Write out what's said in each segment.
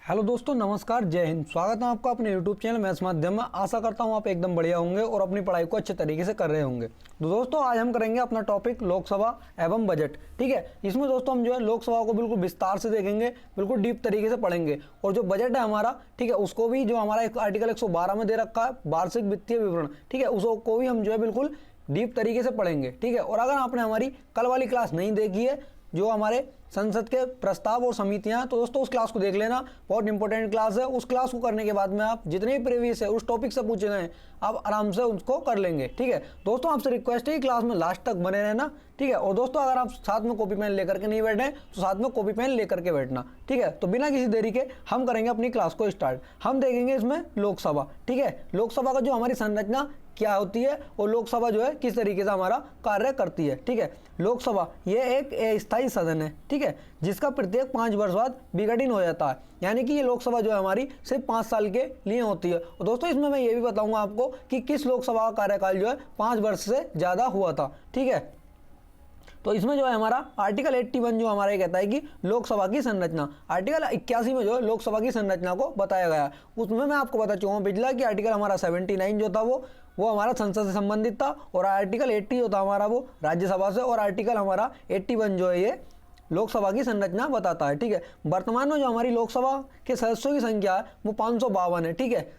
Hello दोस्तों, नमस्कार, जय हिंद। स्वागत है आपका अपने यूट्यूब चैनल मैथ्स माध्यम में। आशा करता हूं आप एकदम बढ़िया होंगे और अपनी पढ़ाई को अच्छे तरीके से कर रहे होंगे। तो दोस्तों आज हम करेंगे अपना टॉपिक लोकसभा एवं बजट। ठीक है, इसमें दोस्तों हम जो है लोकसभा को बिल्कुल विस्तार से देखेंगे, बिल्कुल डीप तरीके से पढ़ेंगे। और जो बजट है हमारा, ठीक है, उसको भी जो हमारा एक आर्टिकल 112 में दे रखा है वार्षिक वित्तीय विवरण, ठीक है, उसको भी हम जो है बिल्कुल डीप तरीके से पढ़ेंगे। ठीक है, और अगर आपने हमारी कल वाली क्लास नहीं देखी है जो हमारे संसद के प्रस्ताव और समितियां, तो दोस्तों उस क्लास को देख लेना, बहुत इंपॉर्टेंट क्लास है। उस क्लास को करने के बाद में आप जितने भी प्रीवियस है उस टॉपिक से पूछे गए आप आराम से उसको कर लेंगे। ठीक है दोस्तों, आपसे रिक्वेस्ट है कि क्लास में लास्ट तक बने रहना। ठीक है, और दोस्तों अगर आप साथ में कॉपी पेन लेकर के नहीं बैठे तो साथ में कॉपी पेन लेकर के बैठना। ठीक है, तो बिना किसी देरी के हम करेंगे अपनी क्लास को स्टार्ट। हम देखेंगे इसमें लोकसभा। ठीक है, लोकसभा का जो हमारी संरचना क्या होती है और लोकसभा जो है किस तरीके से हमारा कार्य करती है। ठीक है, लोकसभा ये एक स्थायी सदन है, ठीक है, जिसका प्रत्येक 5 वर्ष बाद विघटन हो जाता है। यानी कि ये लोकसभा जो है हमारी सिर्फ 5 साल के लिए होती है। और दोस्तों इसमें मैं ये भी बताऊंगा आपको कि किस लोकसभा का कार्यकाल जो है 5 वर्ष से ज़्यादा हुआ था। ठीक है, तो इसमें जो है हमारा आर्टिकल 81 जो हमारा ये कहता है कि लोकसभा की संरचना, आर्टिकल 81 में जो है लोकसभा की संरचना को बताया गया। उसमें मैं आपको बता चुका हूँ पिछला कि आर्टिकल हमारा 79 जो था वो हमारा संसद से संबंधित था, और आर्टिकल 80 जो था हमारा वो राज्यसभा से, और आर्टिकल हमारा 81 जो है ये लोकसभा की संरचना बताता है। ठीक है, वर्तमान में जो हमारी लोकसभा के सदस्यों की संख्या है वो 552 है। ठीक है,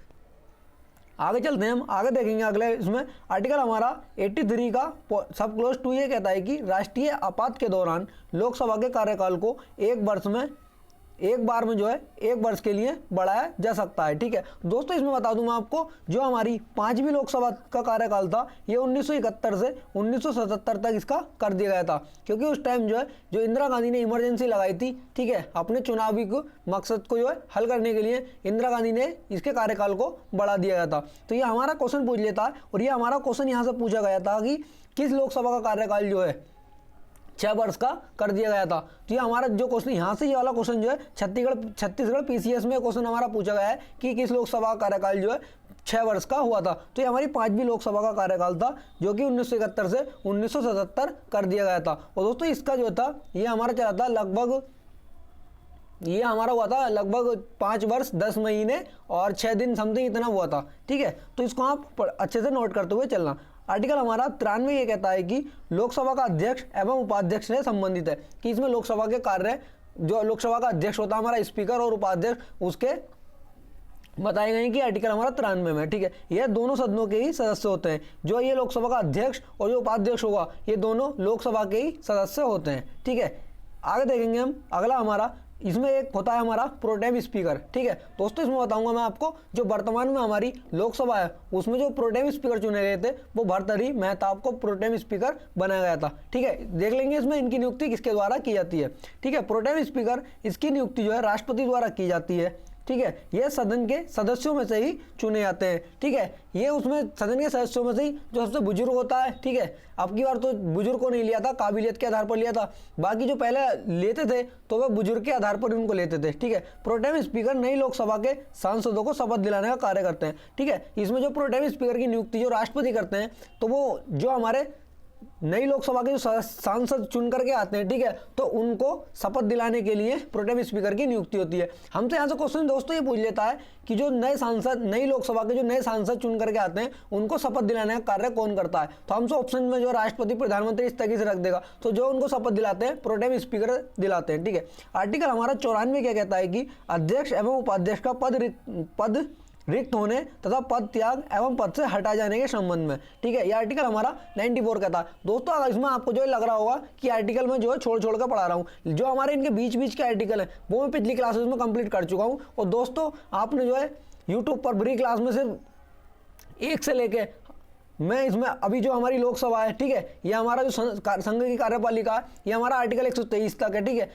आगे चलते हैं, हम आगे देखेंगे अगले इसमें आर्टिकल हमारा 83 का सब क्लोज 2 ये कहता है कि राष्ट्रीय आपात के दौरान लोकसभा के कार्यकाल को एक बार में जो है 1 वर्ष के लिए बढ़ाया जा सकता है। ठीक है दोस्तों, इसमें बता दूं मैं आपको जो हमारी 5वीं लोकसभा का कार्यकाल था ये 1971 से 1977 तक इसका कर दिया गया था, क्योंकि उस टाइम जो है जो इंदिरा गांधी ने इमरजेंसी लगाई थी, ठीक है, अपने चुनावी को मकसद को जो है हल करने के लिए इंदिरा गांधी ने इसके कार्यकाल को बढ़ा दिया गया था। तो ये हमारा क्वेश्चन पूछ लेता है, और ये हमारा क्वेश्चन यहाँ से पूछा गया था कि किस लोकसभा का कार्यकाल जो है 6 वर्ष का कर दिया गया था। तो ये हमारा जो क्वेश्चन यहाँ से ये वाला क्वेश्चन जो है छत्तीसगढ़ पीसीएस में क्वेश्चन हमारा पूछा गया है कि किस लोकसभा का कार्यकाल जो है 6 वर्ष का हुआ था। तो ये हमारी 5वीं लोकसभा का कार्यकाल था जो कि 1971 से 1977 कर दिया गया था। और दोस्तों इसका जो था ये हमारा चला था लगभग, ये हमारा हुआ था लगभग 5 वर्ष 10 महीने और 6 दिन समथिंग इतना हुआ था। ठीक है, तो इसको आप अच्छे से नोट करते हुए चलना। आर्टिकल हमारा 93 ये कहता है कि लोकसभा का अध्यक्ष एवं उपाध्यक्ष से संबंधित है, कि इसमें लोकसभा के कार्य जो लोकसभा का अध्यक्ष होता है हमारा स्पीकर और उपाध्यक्ष उसके बताए गए हैं कि आर्टिकल हमारा 93 में। ठीक है, यह दोनों सदनों के ही सदस्य होते हैं। जो ये लोकसभा का अध्यक्ष और जो उपाध्यक्ष होगा ये दोनों लोकसभा के ही सदस्य होते हैं। ठीक है, आगे देखेंगे हम अगला हमारा, इसमें एक होता है हमारा प्रोटेम स्पीकर। ठीक है दोस्तों, इसमें बताऊंगा मैं आपको जो वर्तमान में हमारी लोकसभा है उसमें जो प्रोटेम स्पीकर चुने गए थे वो भर्तृहरि मेहताब को प्रोटेम स्पीकर बनाया गया था। ठीक है, देख लेंगे इसमें इनकी नियुक्ति किसके द्वारा की जाती है। ठीक है, प्रोटेम स्पीकर इसकी नियुक्ति जो है राष्ट्रपति द्वारा की जाती है। ठीक है, ये सदन के सदस्यों में से ही चुने जाते हैं। ठीक है, ये उसमें सदन के सदस्यों में से ही जो सबसे बुजुर्ग होता है। ठीक है, अब की बार तो बुजुर्ग को नहीं लिया था, काबिलियत के आधार पर लिया था, बाकी जो पहले लेते थे तो वह बुजुर्ग के आधार पर उनको लेते थे। ठीक है, प्रोटेम स्पीकर नई लोकसभा के सांसदों को शपथ दिलाने का कार्य करते हैं। ठीक है, इसमें जो प्रोटेम स्पीकर की नियुक्ति जो राष्ट्रपति करते हैं, तो वो जो हमारे नई लोकसभा के जो सांसद चुन करके आते हैं, ठीक है, तो उनको शपथ दिलाने के लिए प्रोटेम स्पीकर की नियुक्ति होती है। हमसे यहाँ से क्वेश्चन दोस्तों ये पूछ लेता है कि जो नए सांसद नई लोकसभा के जो नए सांसद चुन करके आते हैं उनको शपथ दिलाने का कार्य कौन करता है। तो हमसे ऑप्शन में जो राष्ट्रपति प्रधानमंत्री इस तरीके से रख देगा, तो जो उनको शपथ दिलाते हैं प्रोटेम स्पीकर दिलाते हैं। ठीक है, आर्टिकल हमारा 94 क्या कहता है कि अध्यक्ष एवं उपाध्यक्ष का पद रिक्त होने तथा पद त्याग एवं पद से हटा जाने के संबंध में। ठीक है, यह आर्टिकल हमारा 94 कहता है। दोस्तों अगर इसमें आपको जो लग रहा होगा कि आर्टिकल में जो है छोड़ कर पढ़ा रहा हूँ, जो हमारे इनके बीच के आर्टिकल हैं वो मैं पिछली क्लासेस में कंप्लीट कर चुका हूँ। और दोस्तों आपने जो है यूट्यूब पर फ्री क्लास में सिर्फ 1 से लेके मैं इसमें अभी जो हमारी लोकसभा है, ठीक है, ये हमारा जो संघ की कार्यपालिका है ये हमारा आर्टिकल 123 तक है। ठीक है,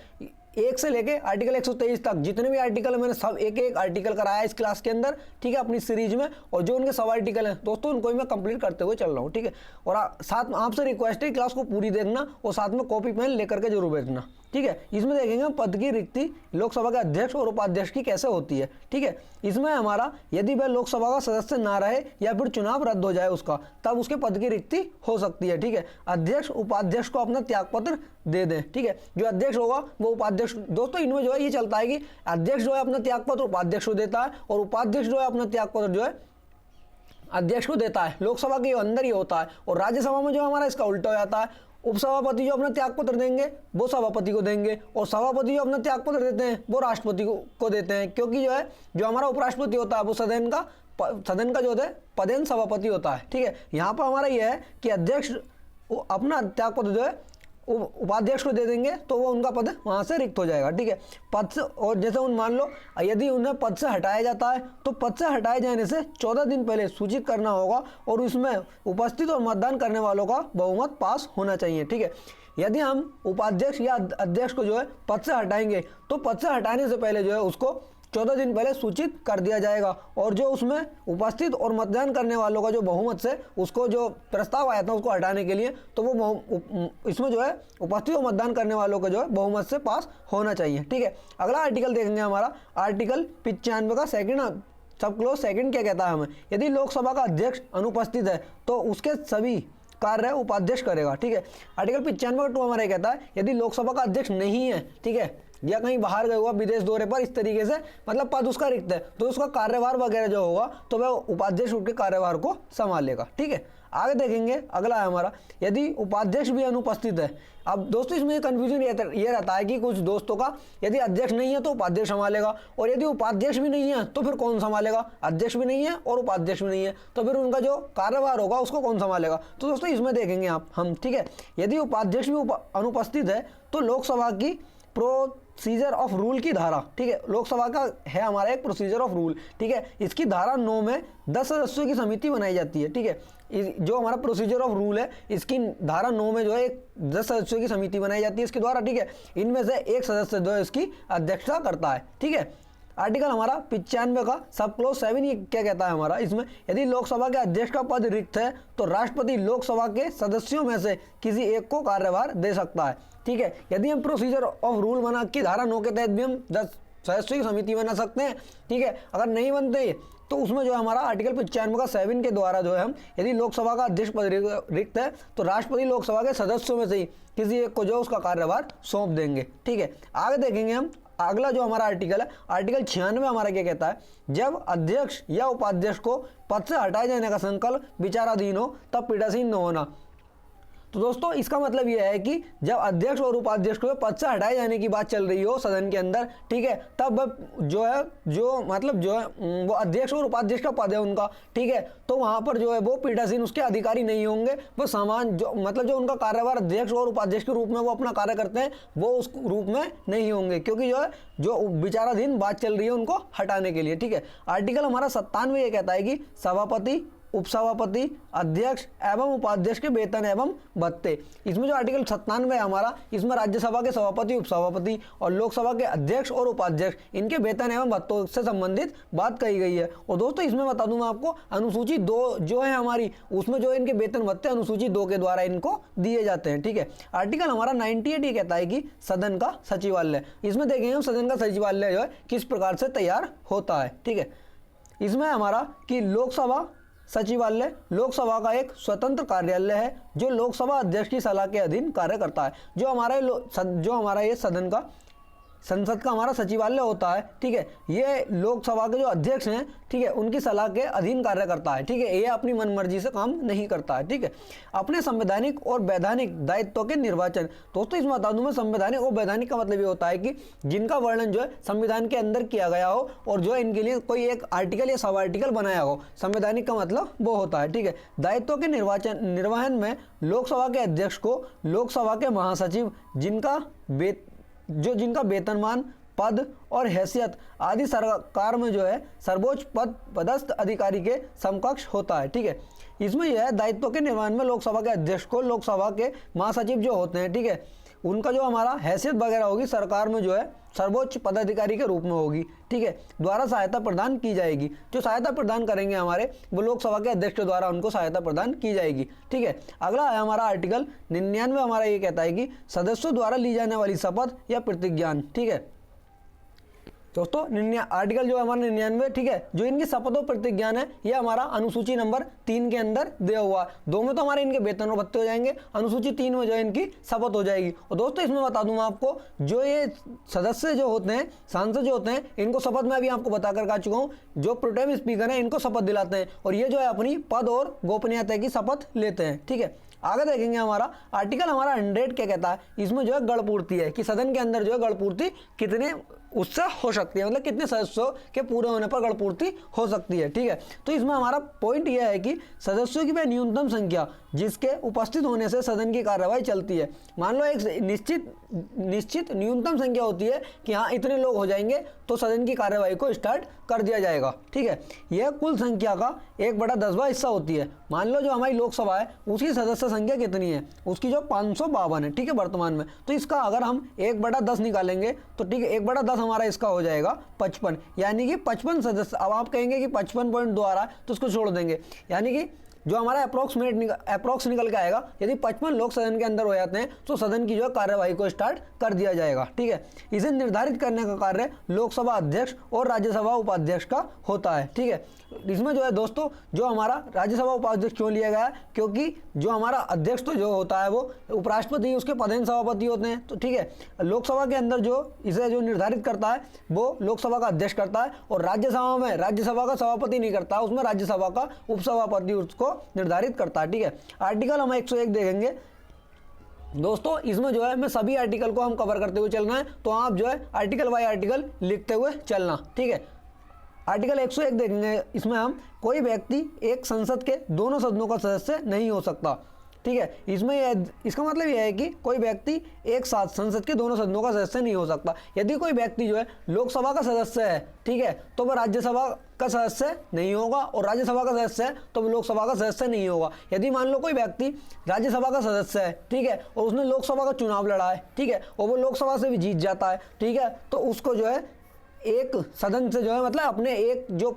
1 से लेके आर्टिकल 123 तक जितने भी आर्टिकल मैंने सब एक आर्टिकल कराया इस क्लास के अंदर। ठीक है, अपनी सीरीज में, और जो उनके सब आर्टिकल हैं दोस्तों उनको भी मैं कंप्लीट करते हुए चल रहा हूँ। ठीक है, और साथ आपसे रिक्वेस्ट है क्लास को पूरी देखना और साथ में कॉपी पेन लेकर के जरूर बैठना। ठीक है। इसमें देखेंगे हम पद की रिक्ति लोकसभा के अध्यक्ष और उपाध्यक्ष की कैसे होती है, ठीक है। इसमें हमारा यदि वह लोकसभा का सदस्य ना रहे या फिर चुनाव रद्द हो जाए उसका, तब उसके पद की रिक्ति हो सकती है, ठीक है। अध्यक्ष उपाध्यक्ष को अपना त्यागपत्र दे दें, ठीक है। जो अध्यक्ष होगा वो उपाध्यक्ष, दोस्तों इनमें जो है ये चलता है कि अध्यक्ष जो है अपना त्यागपत्र उपाध्यक्ष को देता है और उपाध्यक्ष जो है अपना त्यागपत्र जो है अध्यक्ष को देता है। लोकसभा के अंदर ही होता है। और राज्यसभा में जो हमारा इसका उल्टा हो जाता है, उपसभापति जो अपना त्यागपत्र देंगे वो सभापति को देंगे और सभापति जो अपना त्यागपत्र देते हैं वो राष्ट्रपति को देते हैं, क्योंकि जो है जो हमारा उपराष्ट्रपति होता है वो सदन का जो है पदेन सभापति होता है, ठीक है। यहाँ पर हमारा यह है कि अध्यक्ष अपना त्यागपत्र जो है उपाध्यक्ष को दे देंगे तो वो उनका पद वहाँ से रिक्त हो जाएगा, ठीक है। पद से, और जैसे उन मान लो यदि उन्हें पद से हटाया जाता है तो पद से हटाए जाने से 14 दिन पहले सूचित करना होगा और उसमें उपस्थित और मतदान करने वालों का बहुमत पास होना चाहिए, ठीक है। यदि हम उपाध्यक्ष या अध्यक्ष को जो है पद से हटाएंगे तो पद से हटाने से पहले जो है उसको 14 दिन पहले सूचित कर दिया जाएगा और जो उसमें उपस्थित और मतदान करने वालों का जो बहुमत से उसको जो प्रस्ताव आया था उसको हटाने के लिए, तो वो इसमें जो है उपस्थित और मतदान करने वालों का जो है बहुमत से पास होना चाहिए, ठीक है। अगला आर्टिकल देखेंगे हमारा आर्टिकल 95 का सेकंड सब क्लोज सेकंड क्या कहता है हमें, यदि लोकसभा का अध्यक्ष अनुपस्थित है तो उसके सभी कार्य उपाध्यक्ष करेगा, ठीक है। आर्टिकल 95 का 2 हमारा कहता है यदि लोकसभा का अध्यक्ष नहीं है, ठीक है, या कहीं बाहर गया हुआ विदेश दौरे पर, इस तरीके से मतलब पद उसका रिक्त है, तो उसका कार्यभार वगैरह जो होगा तो वह उपाध्यक्ष उसके कार्यभार को संभालेगा, ठीक है। आगे देखेंगे अगला है हमारा यदि उपाध्यक्ष भी अनुपस्थित है। अब दोस्तों इसमें कंफ्यूजन ये रहता है कि कुछ दोस्तों का यदि अध्यक्ष नहीं है तो उपाध्यक्ष संभालेगा और यदि उपाध्यक्ष भी नहीं है तो फिर कौन संभालेगा, अध्यक्ष भी नहीं है और उपाध्यक्ष भी नहीं है तो फिर उनका जो कार्यभार होगा उसको कौन संभालेगा। तो दोस्तों इसमें देखेंगे हम, ठीक है, यदि उपाध्यक्ष भी अनुपस्थित है तो लोकसभा की प्रोसीजर ऑफ रूल की धारा, ठीक है, लोकसभा का है हमारा एक प्रोसीजर ऑफ रूल, ठीक है, इसकी धारा 9 में 10 सदस्यों की समिति बनाई जाती है, ठीक है। जो हमारा प्रोसीजर ऑफ रूल है इसकी धारा 9 में जो है 10 सदस्यों की समिति बनाई जाती है इसके द्वारा, ठीक है। इनमें से एक सदस्य जो है इसकी अध्यक्षता करता है, ठीक है। आर्टिकल हमारा 95 का सब क्लोज 7 ये क्या कहता है हमारा, इसमें यदि लोकसभा के अध्यक्ष का पद रिक्त है तो राष्ट्रपति लोकसभा के सदस्यों में से किसी एक को कार्यभार दे सकता है, ठीक है। यदि हम प्रोसीजर ऑफ रूल बना कि धारा 9 के तहत भी हम 10 सदस्यों की समिति बना सकते हैं, ठीक है। अगर नहीं बनते तो उसमें जो है हमारा आर्टिकल 95 का 7 के द्वारा जो है हम यदि लोकसभा का अध्यक्ष पद रिक्त है तो राष्ट्रपति लोकसभा के सदस्यों में से ही किसी एक को जो उसका कार्यभार सौंप देंगे, ठीक है। आगे देखेंगे हम अगला जो हमारा आर्टिकल है आर्टिकल 96 हमारा क्या कहता है, जब अध्यक्ष या उपाध्यक्ष को पद से हटाए जाने का संकल्प विचाराधीन हो तब पीठासीन न होना। तो दोस्तों इसका मतलब यह है कि जब अध्यक्ष और उपाध्यक्ष को पद से हटाए जाने की बात चल रही हो सदन के अंदर, ठीक है, तब जो है वो अध्यक्ष और उपाध्यक्ष का पद है उनका, ठीक है, तो वहां पर जो है वो पीठासीन उसके अधिकारी नहीं होंगे, वो सामान जो जो उनका कार्यभार अध्यक्ष और उपाध्यक्ष के रूप में वो अपना कार्य करते हैं वो उस रूप में नहीं होंगे, क्योंकि जो है जो विचाराधीन बात चल रही है उनको हटाने के लिए, ठीक है। आर्टिकल हमारा 97 ये कहता है कि सभापति, उपसभापति, अध्यक्ष एवं उपाध्यक्ष के वेतन एवं भत्ते। इसमें जो आर्टिकल 97 है हमारा, इसमें राज्यसभा के सभापति, उपसभापति और लोकसभा के अध्यक्ष और उपाध्यक्ष इनके वेतन एवं भत्तों से संबंधित बात कही गई है। और दोस्तों इसमें बता दूं मैं आपको अनुसूची 2 जो है हमारी, उसमें जो इनके वेतन भत्ते अनुसूची 2 के द्वारा इनको दिए जाते हैं, ठीक है। आर्टिकल हमारा 98 ये कहता है कि सदन का सचिवालय। इसमें देखेंगे हम सदन का सचिवालय जो है किस प्रकार से तैयार होता है, ठीक है। इसमें हमारा कि लोकसभा सचिवालय लोकसभा का एक स्वतंत्र कार्यालय है जो लोकसभा अध्यक्ष की सलाह के अधीन कार्य करता है। जो हमारा ये संसद का हमारा सचिवालय होता है, ठीक है, ये लोकसभा के जो अध्यक्ष हैं, ठीक है, उनकी सलाह के अधीन कार्य करता है, ठीक है। ये अपनी मनमर्जी से काम नहीं करता है, ठीक है। अपने संवैधानिक और वैधानिक दायित्वों के निर्वाचन। दोस्तों इसमें बता दूं मैं संवैधानिक और वैधानिक का मतलब ये होता है कि जिनका वर्णन जो है संविधान के अंदर किया गया हो और जो इनके लिए कोई एक आर्टिकल या सब आर्टिकल बनाया हो। संवैधानिक का मतलब वो होता है, ठीक है। दायित्वों के निर्वहन में लोकसभा के अध्यक्ष को लोकसभा के महासचिव जिनका वेतनमान, पद और हैसियत आदि सरकार में जो है सर्वोच्च पदस्थ अधिकारी के समकक्ष होता है, ठीक है। इसमें यह है दायित्वों के निर्वहन में लोकसभा के अध्यक्ष को लोकसभा के महासचिव जो होते हैं, ठीक है, उनका जो हमारा हैसियत वगैरह होगी सरकार में जो है सर्वोच्च पदाधिकारी के रूप में होगी, ठीक है, द्वारा सहायता प्रदान की जाएगी। जो सहायता प्रदान करेंगे हमारे, वो लोकसभा के अध्यक्ष के द्वारा उनको सहायता प्रदान की जाएगी, ठीक है। अगला है हमारा आर्टिकल 99, हमारा ये कहता है कि सदस्यों द्वारा ली जाने वाली शपथ या प्रतिज्ञान, ठीक है दोस्तों। आर्टिकल जो है हमारा 99, ठीक है, जो इनकी शपथ और प्रतिज्ञान है, ये हमारा अनुसूची नंबर 3 के अंदर दिया हुआ है। 2 में तो हमारे इनके वेतन और भत्ते हो जाएंगे, अनुसूची 3 में जो है इनकी शपथ हो जाएगी। और दोस्तों इसमें बता दूं आपको, जो ये सदस्य जो होते हैं, सांसद जो होते हैं, इनको शपथ मैं अभी आपको बता कर आ चुका हूँ, जो प्रोटेम स्पीकर है इनको शपथ दिलाते हैं और ये जो है अपनी पद और गोपनीयता की शपथ लेते हैं, ठीक है। आगे देखेंगे हमारा आर्टिकल हमारा 100 क्या कहता है, इसमें जो है गणपूर्ति है कि सदन के अंदर जो है गणपूर्ति कितने उससे हो सकती है, मतलब कितने सदस्यों के पूरे होने पर गणपूर्ति हो सकती है, ठीक है। तो इसमें हमारा पॉइंट यह है कि सदस्यों की वह न्यूनतम संख्या जिसके उपस्थित होने से सदन की कार्यवाही चलती है। मान लो एक निश्चित न्यूनतम संख्या होती है कि हाँ इतने लोग हो जाएंगे तो सदन की कार्यवाही को स्टार्ट कर दिया जाएगा, ठीक है। यह कुल संख्या का 1/10वां हिस्सा होती है। मान लो जो हमारी लोकसभा है उसकी सदस्य संख्या कितनी है, उसकी जो 552 है, ठीक है, वर्तमान में। तो इसका अगर हम 1/10 निकालेंगे तो ठीक है 1/10 हमारा इसका हो जाएगा 55, यानी कि 55 सदस्य। अब आप कहेंगे कि 55.2 आ रहा है तो उसको छोड़ देंगे, यानी कि जो हमारा अप्रोक्स निकल के आएगा, यदि 55 लोग सदन के अंदर हो जाते हैं तो सदन की जो कार्यवाही को स्टार्ट कर दिया जाएगा, ठीक है। इसे निर्धारित करने का कार्य लोकसभा अध्यक्ष और राज्यसभा उपाध्यक्ष का होता है, ठीक है। इसमें जो है दोस्तों, जो हमारा राज्यसभा उपाध्यक्ष क्यों लिया गया है, क्योंकि जो हमारा अध्यक्ष तो जो होता है वो उपराष्ट्रपति, उसके पदेन सभापति होते हैं, तो ठीक है। लोकसभा के अंदर जो इसे जो निर्धारित करता है वो लोकसभा का अध्यक्ष करता है और राज्यसभा में राज्यसभा का सभापति नहीं करता, उसमें राज्यसभा का उपसभापति उसको निर्धारित करता है, ठीक है। आर्टिकल हम 101 देखेंगे दोस्तों। इसमें जो है मैं सभी आर्टिकल को हम कवर करते हुए चलना है, तो आप जो है आर्टिकल बाय आर्टिकल लिखते हुए चलना, ठीक है। आर्टिकल 101 देखेंगे, इसमें हम कोई व्यक्ति एक संसद के दोनों सदनों का सदस्य नहीं हो सकता, ठीक है। इसमें इसका मतलब यह है कि कोई व्यक्ति एक साथ संसद के दोनों सदनों का सदस्य नहीं हो सकता। यदि कोई व्यक्ति जो है लोकसभा का सदस्य है, ठीक है, तो वह राज्यसभा का सदस्य नहीं होगा और राज्यसभा का सदस्य है तो वह लोकसभा का सदस्य नहीं होगा। यदि मान लो कोई व्यक्ति राज्यसभा का सदस्य है, ठीक है, और उसने लोकसभा का चुनाव लड़ा है, ठीक है, और वो लोकसभा से भी जीत जाता है, ठीक है, तो उसको जो है एक सदन से जो है मतलब अपने एक जो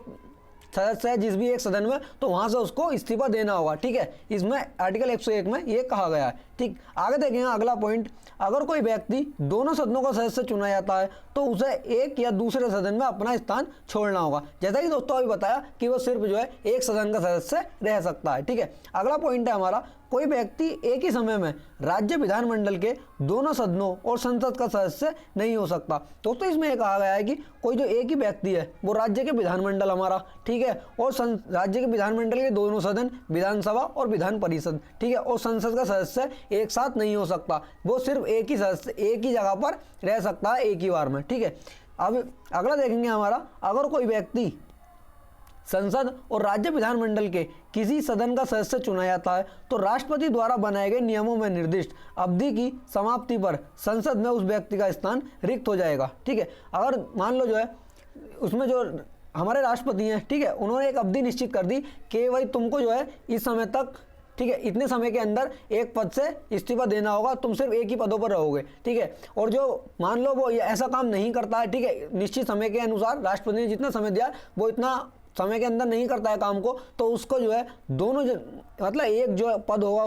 सदस्य है जिस भी एक सदन में, तो वहां से उसको इस्तीफा देना होगा, ठीक है। इसमें आर्टिकल 101 में ये कहा गया है, ठीक। आगे देखेंगे अगला पॉइंट, अगर कोई व्यक्ति दोनों सदनों का सदस्य चुना जाता है तो उसे एक या दूसरे सदन में अपना स्थान छोड़ना होगा। जैसा कि दोस्तों अभी बताया कि वो सिर्फ जो है एक सदन का सदस्य रह सकता है, ठीक है। अगला पॉइंट है हमारा, कोई व्यक्ति एक ही समय में राज्य विधानमंडल के दोनों सदनों और संसद का सदस्य नहीं हो सकता। दोस्तों इसमें यह कहा गया है कि कोई जो एक ही व्यक्ति है वो राज्य के विधानमंडल हमारा, ठीक है, और राज्य के विधानमंडल के दोनों सदन, विधानसभा और विधान परिषद, ठीक है, और संसद का सदस्य एक साथ नहीं हो सकता। वो सिर्फ एक ही सदस्य एक ही जगह पर रह सकता है एक ही बार में, ठीक है। अब अगला देखेंगे हमारा, अगर कोई व्यक्ति संसद और राज्य विधानमंडल के किसी सदन का सदस्य चुना जाता है तो राष्ट्रपति द्वारा बनाए गए नियमों में निर्दिष्ट अवधि की समाप्ति पर संसद में उस व्यक्ति का स्थान रिक्त हो जाएगा, ठीक है। अगर मान लो जो है उसमें जो हमारे राष्ट्रपति हैं, ठीक है, उन्होंने एक अवधि निश्चित कर दी कि भाई तुमको जो है इस समय तक, ठीक है, इतने समय के अंदर एक पद से इस्तीफा देना होगा, तुम सिर्फ एक ही पदों पर रहोगे, ठीक है। और जो मान लो वो ऐसा काम नहीं करता है, ठीक है, निश्चित समय के अनुसार राष्ट्रपति ने जितना समय दिया वो इतना समय के अंदर नहीं करता है काम को, तो उसको जो है दोनों मतलब एक जो पद होगा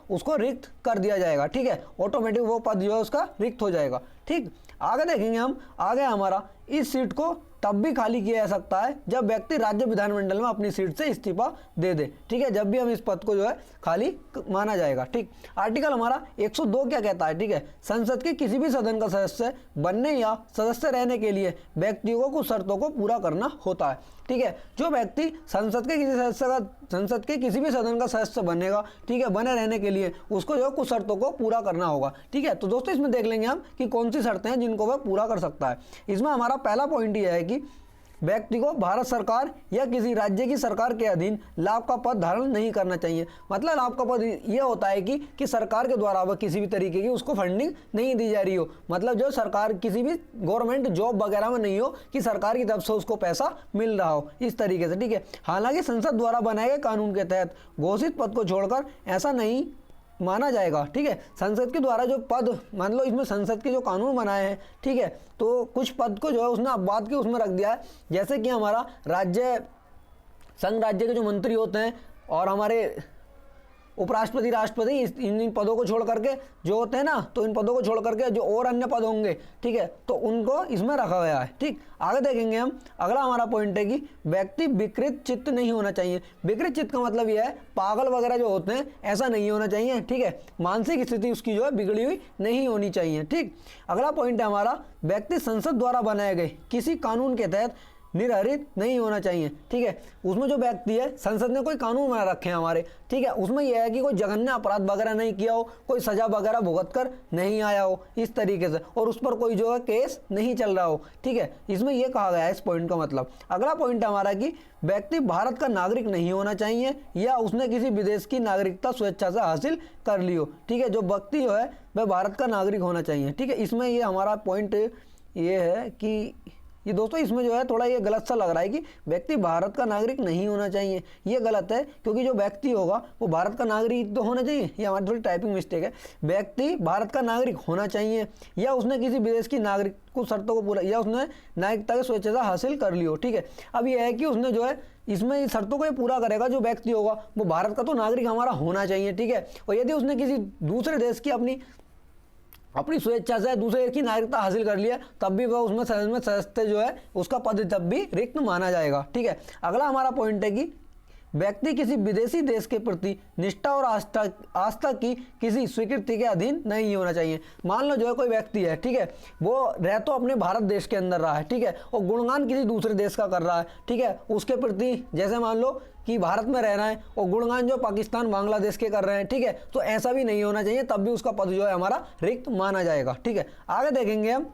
उसको रिक्त कर दिया जाएगा, ठीक है, ऑटोमेटिक वो पद जो है उसका रिक्त हो जाएगा, ठीक। आगे देखेंगे हम, आगे हमारा इस सीट को तब भी खाली किया जा सकता है जब व्यक्ति राज्य विधानमंडल में अपनी सीट से इस्तीफा दे दे, ठीक है, जब भी हम इस पद को जो है खाली माना जाएगा, ठीक। आर्टिकल हमारा 102 क्या कहता है, ठीक है, संसद के किसी भी सदन का सदस्य बनने या सदस्य रहने के लिए व्यक्तियों को कुछ शर्तों को पूरा करना होता है, ठीक है। जो व्यक्ति संसद के किसी भी सदन का सदस्य बनेगा, ठीक है, बने रहने के लिए उसको जो कुछ शर्तों को पूरा करना होगा, ठीक है। तो दोस्तों इसमें देख लेंगे हम कि कौन सी शर्तें हैं जिनको वह पूरा कर सकता है। इसमें हमारा पहला पॉइंट यह है कि व्यक्ति को भारत सरकार या किसी राज्य की सरकार के अधीन लाभ का पद धारण नहीं करना चाहिए। मतलब लाभ का पद यह होता है कि सरकार के द्वारा वह किसी भी तरीके की उसको फंडिंग नहीं दी जा रही हो, मतलब जो सरकार किसी भी गवर्नमेंट जॉब वगैरह में नहीं हो कि सरकार की तरफ से उसको पैसा मिल रहा हो, इस तरीके से, ठीक है। हालांकि संसद द्वारा बनाए गए कानून के तहत घोषित पद को छोड़कर ऐसा नहीं माना जाएगा। ठीक है, संसद के द्वारा जो पद, मान लो इसमें संसद के जो कानून बनाए हैं, ठीक है, तो कुछ पद को जो है उसने अपवाद के उसमें रख दिया है, जैसे कि हमारा राज्य संघ राज्य के जो मंत्री होते हैं और हमारे उपराष्ट्रपति, राष्ट्रपति, इन पदों को छोड़ करके जो होते हैं ना, तो इन पदों को छोड़ करके जो और अन्य पद होंगे, ठीक है, तो उनको इसमें रखा गया है। ठीक, आगे देखेंगे हम। अगला हमारा पॉइंट है कि व्यक्ति विकृत चित्त नहीं होना चाहिए। विकृत चित्त का मतलब यह है पागल वगैरह जो होते हैं, ऐसा नहीं होना चाहिए। ठीक है, मानसिक स्थिति उसकी जो है बिगड़ी हुई नहीं होनी चाहिए। ठीक, अगला पॉइंट है हमारा, व्यक्ति संसद द्वारा बनाए गए किसी कानून के तहत निर्हरित नहीं होना चाहिए। ठीक है, उसमें जो व्यक्ति है, संसद ने कोई कानून बना रखे हैं हमारे, ठीक है, उसमें यह है कि कोई जघन्य अपराध वगैरह नहीं किया हो, कोई सजा वगैरह भुगत कर नहीं आया हो इस तरीके से, और उस पर कोई जो है केस नहीं चल रहा हो। ठीक है, इसमें यह कहा गया है इस पॉइंट का मतलब। अगला पॉइंट है हमारा कि व्यक्ति भारत का नागरिक नहीं होना चाहिए या उसने किसी विदेश की नागरिकता स्वेच्छा से हासिल कर ली हो। ठीक है, जो व्यक्ति जो है वह भारत का नागरिक होना चाहिए। ठीक है, इसमें ये हमारा पॉइंट ये है कि ये दोस्तों इसमें जो है थोड़ा ये गलत सा लग रहा है कि व्यक्ति भारत का नागरिक नहीं होना चाहिए, ये गलत है, क्योंकि जो व्यक्ति होगा वो भारत का नागरिक तो होना चाहिए। ये हमारी थोड़ी टाइपिंग मिस्टेक है। व्यक्ति भारत का नागरिक होना चाहिए या उसने किसी विदेश की नागरिक कुछ शर्तों को पूरा, या उसने नागरिकता की स्वेच्छा से हासिल कर ली हो। ठीक है, अब यह है कि उसने जो है इसमें शर्तों को ये पूरा करेगा, जो व्यक्ति होगा वो भारत का तो नागरिक हमारा होना चाहिए। ठीक है, और यदि उसने किसी दूसरे देश की अपनी स्वेच्छा से दूसरे देश की नागरिकता हासिल कर लिया, तब भी वह उसमें सदस्य जो है उसका पद तब भी रिक्त माना जाएगा। ठीक है, अगला हमारा पॉइंट है कि व्यक्ति किसी विदेशी देश के प्रति निष्ठा और आस्था की किसी स्वीकृति के अधीन नहीं होना चाहिए। मान लो जो है कोई व्यक्ति है, ठीक है, वो रह तो अपने भारत देश के अंदर रहा है, ठीक है, और गुणगान किसी दूसरे देश का कर रहा है, ठीक है, उसके प्रति जैसे मान लो कि भारत में रह रहे हैं और गुणगान जो पाकिस्तान, बांग्लादेश के कर रहे हैं, ठीक है, तो ऐसा भी नहीं होना चाहिए, तब भी उसका पद जो है हमारा रिक्त माना जाएगा। ठीक है, आगे देखेंगे हम।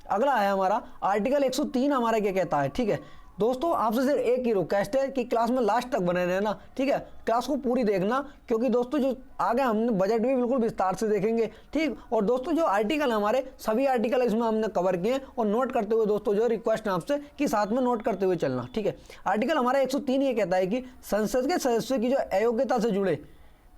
अगला है हमारा आर्टिकल 103 हमारा क्या कहता है। ठीक है दोस्तों, आपसे सिर्फ एक ही रिक्वेस्ट है कि क्लास में लास्ट तक बने रहना। ठीक है, क्लास को पूरी देखना, क्योंकि दोस्तों जो आगे हमने बजट भी बिल्कुल विस्तार से देखेंगे। ठीक, और दोस्तों जो आर्टिकल हमारे सभी आर्टिकल इसमें हमने कवर किए और नोट करते हुए दोस्तों जो रिक्वेस्ट है आपसे कि साथ में नोट करते हुए चलना। ठीक है, आर्टिकल हमारा 103 ये कहता है कि संसद के सदस्यों की जो अयोग्यता से जुड़े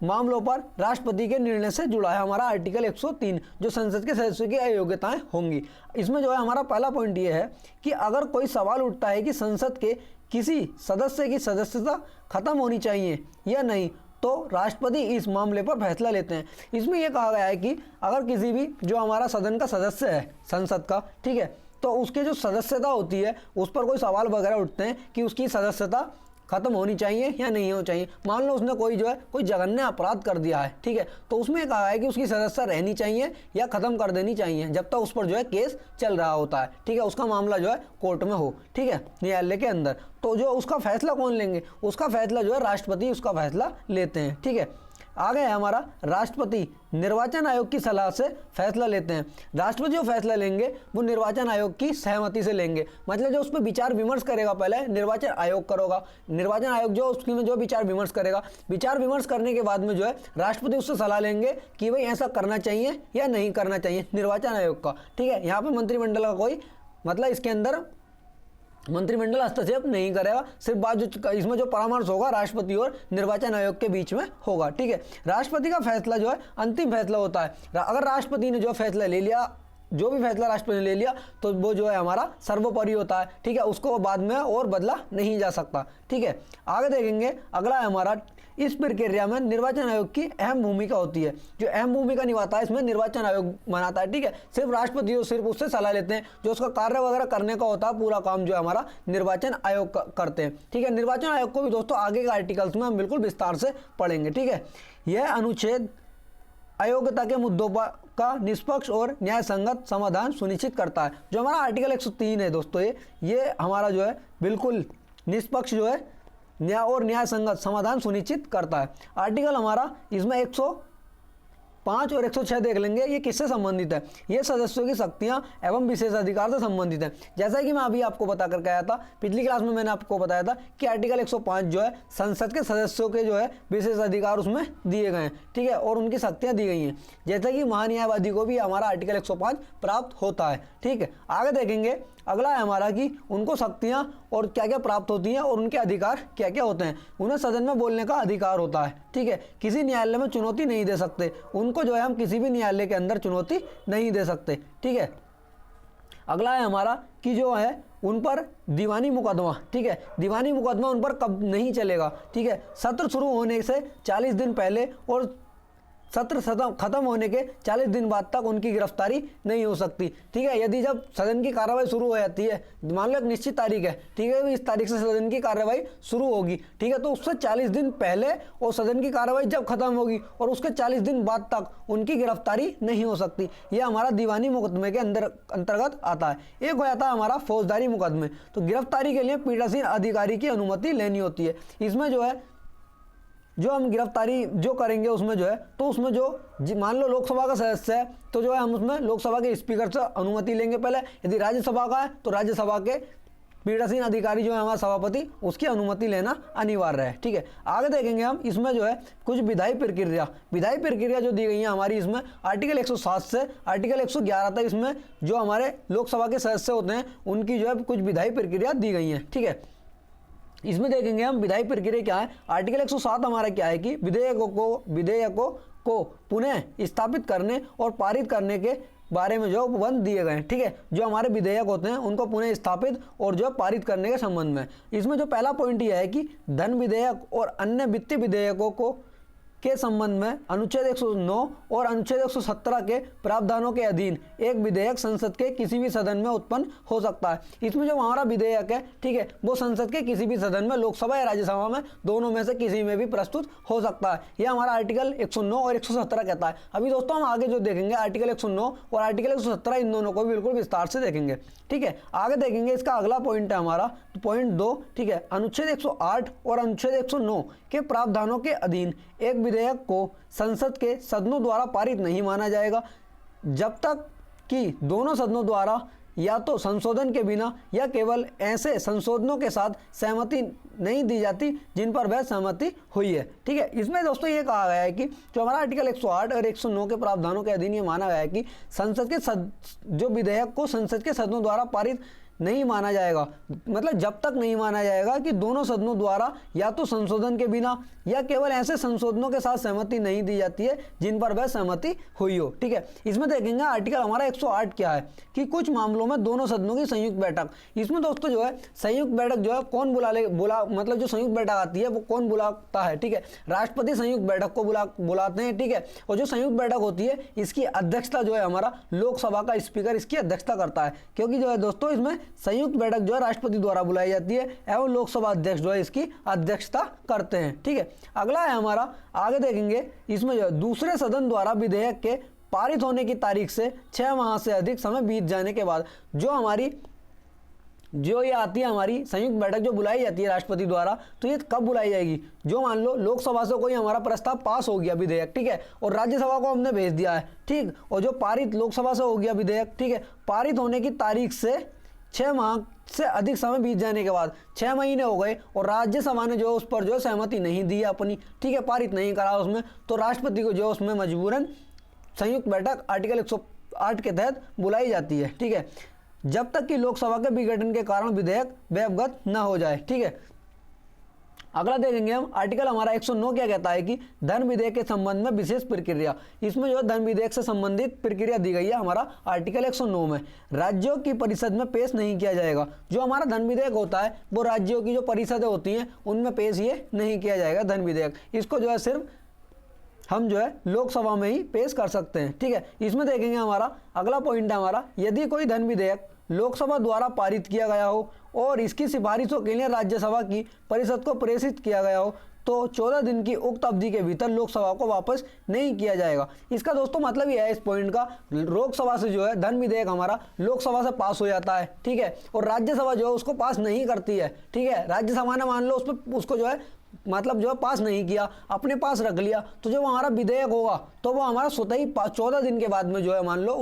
मामलों पर राष्ट्रपति के निर्णय से जुड़ा है हमारा आर्टिकल 103, जो संसद के सदस्यों की अयोग्यताएं होंगी। इसमें जो है हमारा पहला पॉइंट ये है कि अगर कोई सवाल उठता है कि संसद के किसी सदस्य की सदस्यता खत्म होनी चाहिए या नहीं, तो राष्ट्रपति इस मामले पर फैसला लेते हैं। इसमें यह कहा गया है कि अगर किसी भी जो हमारा सदन का सदस्य है संसद का, ठीक है, तो उसके जो सदस्यता होती है उस पर कोई सवाल वगैरह उठते हैं कि उसकी सदस्यता खत्म होनी चाहिए या नहीं होनी चाहिए। मान लो उसने कोई जो है कोई जघन्य अपराध कर दिया है, ठीक है, तो उसमें कहा है कि उसकी सदस्यता रहनी चाहिए या खत्म कर देनी चाहिए जब तक उस पर जो है केस चल रहा होता है। ठीक है, उसका मामला जो है कोर्ट में हो, ठीक है, न्यायालय के अंदर। तो जो उसका फैसला कौन लेंगे, उसका फैसला जो है राष्ट्रपति उसका फैसला लेते हैं। ठीक है, आगे है हमारा राष्ट्रपति निर्वाचन आयोग की सलाह से फैसला लेते हैं। राष्ट्रपति जो फैसला लेंगे वो निर्वाचन आयोग की सहमति से लेंगे, मतलब जो उस पर विचार विमर्श करेगा पहले निर्वाचन आयोग करेगा, निर्वाचन आयोग जो उसकी में जो विचार विमर्श करेगा, विचार विमर्श करने के बाद में जो है राष्ट्रपति उससे सलाह लेंगे कि भाई ऐसा करना चाहिए या नहीं करना चाहिए निर्वाचन आयोग का। ठीक है, यहाँ पर मंत्रिमंडल का कोई मतलब इसके अंदर मंत्रिमंडल हस्तक्षेप नहीं करेगा, सिर्फ बात जो इसमें जो परामर्श होगा राष्ट्रपति और निर्वाचन आयोग के बीच में होगा। ठीक है, राष्ट्रपति का फैसला जो है अंतिम फैसला होता है। अगर राष्ट्रपति ने जो फैसला ले लिया, जो भी फैसला राष्ट्रपति ने ले लिया, तो वो जो है हमारा सर्वोपरि होता है। ठीक है, उसको बाद में और बदला नहीं जा सकता। ठीक है, आगे देखेंगे। अगला है हमारा इस प्रक्रिया में निर्वाचन आयोग की अहम भूमिका होती है। जो अहम भूमिका निभाता है इसमें निर्वाचन आयोग बनाता है। ठीक है, सिर्फ राष्ट्रपति जो सिर्फ उससे सलाह लेते हैं, जो उसका कार्य वगैरह करने का होता है पूरा काम जो है हमारा निर्वाचन आयोग करते हैं। ठीक है, निर्वाचन आयोग को भी दोस्तों आगे के आर्टिकल्स में हम बिल्कुल विस्तार से पढ़ेंगे। ठीक है, यह अनुच्छेद अयोग्यता के मुद्दों पर का निष्पक्ष और न्याय संगत समाधान सुनिश्चित करता है। जो हमारा आर्टिकल 103 है दोस्तों, ये हमारा जो है बिल्कुल निष्पक्ष जो है न्याय और न्याय संगत समाधान सुनिश्चित करता है। आर्टिकल हमारा इसमें 105 और 106 देख लेंगे, ये किससे संबंधित है, ये सदस्यों की शक्तियां एवं विशेष अधिकार से संबंधित है। जैसा कि मैं अभी आपको बता करके आया था, पिछली क्लास में मैंने आपको बताया था कि आर्टिकल 105 जो है संसद के सदस्यों के जो है विशेष अधिकार उसमें दिए गए हैं। ठीक है, और उनकी शक्तियां दी गई हैं, जैसा कि महान्यायवादी को भी हमारा आर्टिकल 105 प्राप्त होता है। ठीक है, आगे देखेंगे। अगला है हमारा कि उनको शक्तियां और क्या क्या प्राप्त होती हैं और उनके अधिकार क्या क्या होते हैं। उन्हें सदन में बोलने का अधिकार होता है, ठीक है। किसी न्यायालय में चुनौती नहीं दे सकते, उनको जो है हम किसी भी न्यायालय के अंदर चुनौती नहीं दे सकते, ठीक है। अगला है हमारा कि जो है उन पर दीवानी मुकदमा, ठीक है, दीवानी मुकदमा उन पर कब नहीं चलेगा, ठीक है। सत्र शुरू होने से 40 दिन पहले और सत्र खत्म होने के 40 दिन बाद तक उनकी गिरफ्तारी नहीं हो सकती, ठीक है। यदि जब सदन की कार्रवाई शुरू हो जाती है, मान लो एक निश्चित तारीख है, ठीक है, इस तारीख से सदन की कार्रवाई शुरू होगी, ठीक है, तो उससे 40 दिन पहले और सदन की कार्रवाई जब खत्म होगी और उसके 40 दिन बाद तक उनकी गिरफ्तारी नहीं हो सकती। यह हमारा दीवानी मुकदमे के अंतर्गत आता है। एक हो जाता है हमारा फौजदारी मुकदमे। तो गिरफ्तारी के लिए पीठासीन अधिकारी की अनुमति लेनी होती है। इसमें जो है जो हम गिरफ्तारी जो करेंगे उसमें जो है, तो उसमें जो मान लो लोकसभा का सदस्य है तो जो है हम उसमें लोकसभा के स्पीकर से अनुमति लेंगे पहले। यदि राज्यसभा का है तो राज्यसभा के पीठासीन अधिकारी जो है हमारा सभापति, उसकी अनुमति लेना अनिवार्य है, ठीक है। आगे देखेंगे हम इसमें जो है कुछ विधायी प्रक्रिया जो दी गई है हमारी, इसमें आर्टिकल 107 से आर्टिकल 111 तक इसमें जो हमारे लोकसभा के सदस्य होते हैं उनकी जो है कुछ विधायी प्रक्रिया दी गई है, ठीक है। इसमें देखेंगे हम विधायी प्रक्रिया क्या है। आर्टिकल 107 हमारा क्या है कि विधेयकों को पुनः स्थापित करने और पारित करने के बारे में जो उपबंध दिए गए हैं, ठीक है। जो हमारे विधेयक होते हैं उनको पुनः स्थापित और जो पारित करने के संबंध में, इसमें जो पहला पॉइंट यह है कि धन विधेयक और अन्य वित्तीय विधेयकों को के संबंध में अनुच्छेद 109 और अनुच्छेद 117 के प्रावधानों के अधीन एक विधेयक संसद के किसी भी सदन में उत्पन्न हो सकता है। इसमें जो हमारा विधेयक है, ठीक है, वो संसद के किसी भी सदन में, लोकसभा या राज्यसभा में, दोनों में से किसी में भी प्रस्तुत हो सकता है। यह हमारा आर्टिकल 109 और 117 कहता है। अभी दोस्तों हम आगे जो देखेंगे आर्टिकल 109 और आर्टिकल 117, इन दोनों को बिल्कुल विस्तार से देखेंगे, ठीक है। आगे देखेंगे इसका अगला पॉइंट है हमारा पॉइंट 2, ठीक है। अनुच्छेद 108 और अनुच्छेद 109 के प्रावधानों के अधीन एक विधेयक को संसद के सदनों द्वारा पारित नहीं माना जाएगा जब तक कि दोनों सदनों द्वारा या तो संशोधन के बिना या केवल ऐसे संशोधनों के साथ सहमति नहीं दी जाती जिन पर वह सहमति हुई है, ठीक है। इसमें दोस्तों ये कहा गया है कि जो हमारा आर्टिकल 108 और 109 के प्रावधानों के अधीन ये माना गया है कि संसद के जो विधेयक को संसद के सदनों द्वारा पारित नहीं माना जाएगा, मतलब जब तक नहीं माना जाएगा कि दोनों सदनों द्वारा या तो संशोधन के बिना या केवल ऐसे संशोधनों के साथ सहमति नहीं दी जाती है जिन पर वह सहमति हुई हो, ठीक है। इसमें देखेंगे आर्टिकल हमारा 108 क्या है कि कुछ मामलों में दोनों सदनों की संयुक्त बैठक। इसमें दोस्तों जो है संयुक्त बैठक जो है कौन मतलब जो संयुक्त बैठक आती है वो कौन बुलाता है, ठीक है, राष्ट्रपति संयुक्त बैठक को बुलाते हैं, ठीक है। और जो संयुक्त बैठक होती है इसकी अध्यक्षता जो है हमारा लोकसभा का स्पीकर इसकी अध्यक्षता करता है, क्योंकि जो है दोस्तों इसमें संयुक्त बैठक जो है राष्ट्रपति द्वारा बुलाई जाती है एवं लोकसभा अध्यक्ष जो है इसकी अध्यक्षता करते हैं, ठीक है। अगला है हमारा, आगे देखेंगे इसमें जो है दूसरे सदन द्वारा विधेयक के पारित होने की तारीख से 6 माह से अधिक समय बीत जाने के बाद जो ये आती है हमारी संयुक्त बैठक जो बुलाई जाती है राष्ट्रपति द्वारा, तो ये कब बुलाई जाएगी। जो मान लो लोकसभा से कोई हमारा प्रस्ताव पास हो गया विधेयक, ठीक है, और राज्यसभा को हमने भेज दिया है, ठीक, और जो पारित लोकसभा से हो गया विधेयक, ठीक है, पारित होने की तारीख से 6 माह से अधिक समय बीत जाने के बाद 6 महीने हो गए और राज्यसभा ने जो उस पर जो सहमति नहीं दी अपनी, ठीक है, पारित नहीं करा उसमें, तो राष्ट्रपति को जो उसमें मजबूरन संयुक्त बैठक आर्टिकल 108 के तहत बुलाई जाती है, ठीक है, जब तक कि लोकसभा के विघटन के कारण विधेयक व्यवगत न हो जाए, ठीक है। अगला देखेंगे हम आर्टिकल हमारा 109 क्या कहता है कि धन विधेयक के संबंध में विशेष प्रक्रिया। इसमें जो धन विधेयक से संबंधित प्रक्रिया दी गई है हमारा आर्टिकल 109 में। राज्यों की परिषद में पेश नहीं किया जाएगा। जो हमारा धन विधेयक होता है वो राज्यों की जो परिषदें होती हैं उनमें पेश ये नहीं किया जाएगा धन विधेयक, इसको जो है सिर्फ हम जो है लोकसभा में ही पेश कर सकते हैं, ठीक है। इसमें देखेंगे हमारा अगला पॉइंट है हमारा, यदि कोई धन विधेयक लोकसभा द्वारा पारित किया गया हो और इसकी सिफारिशों के लिए राज्यसभा की परिषद को प्रेषित किया गया हो तो 14 दिन की उक्त अवधि के भीतर लोकसभा को वापस नहीं किया जाएगा। इसका दोस्तों मतलब यह है इस पॉइंट का, लोकसभा से जो है धन विधेयक हमारा लोकसभा से पास हो जाता है, ठीक है, और राज्यसभा जो है उसको पास नहीं करती है, ठीक है। राज्यसभा ने मान लो उसको जो है मतलब जो है पास नहीं किया, अपने पास रख लिया, तो जो हमारा विधेयक होगा तो वो हमारा स्वतः ही 14 दिन के बाद में जो है मान लो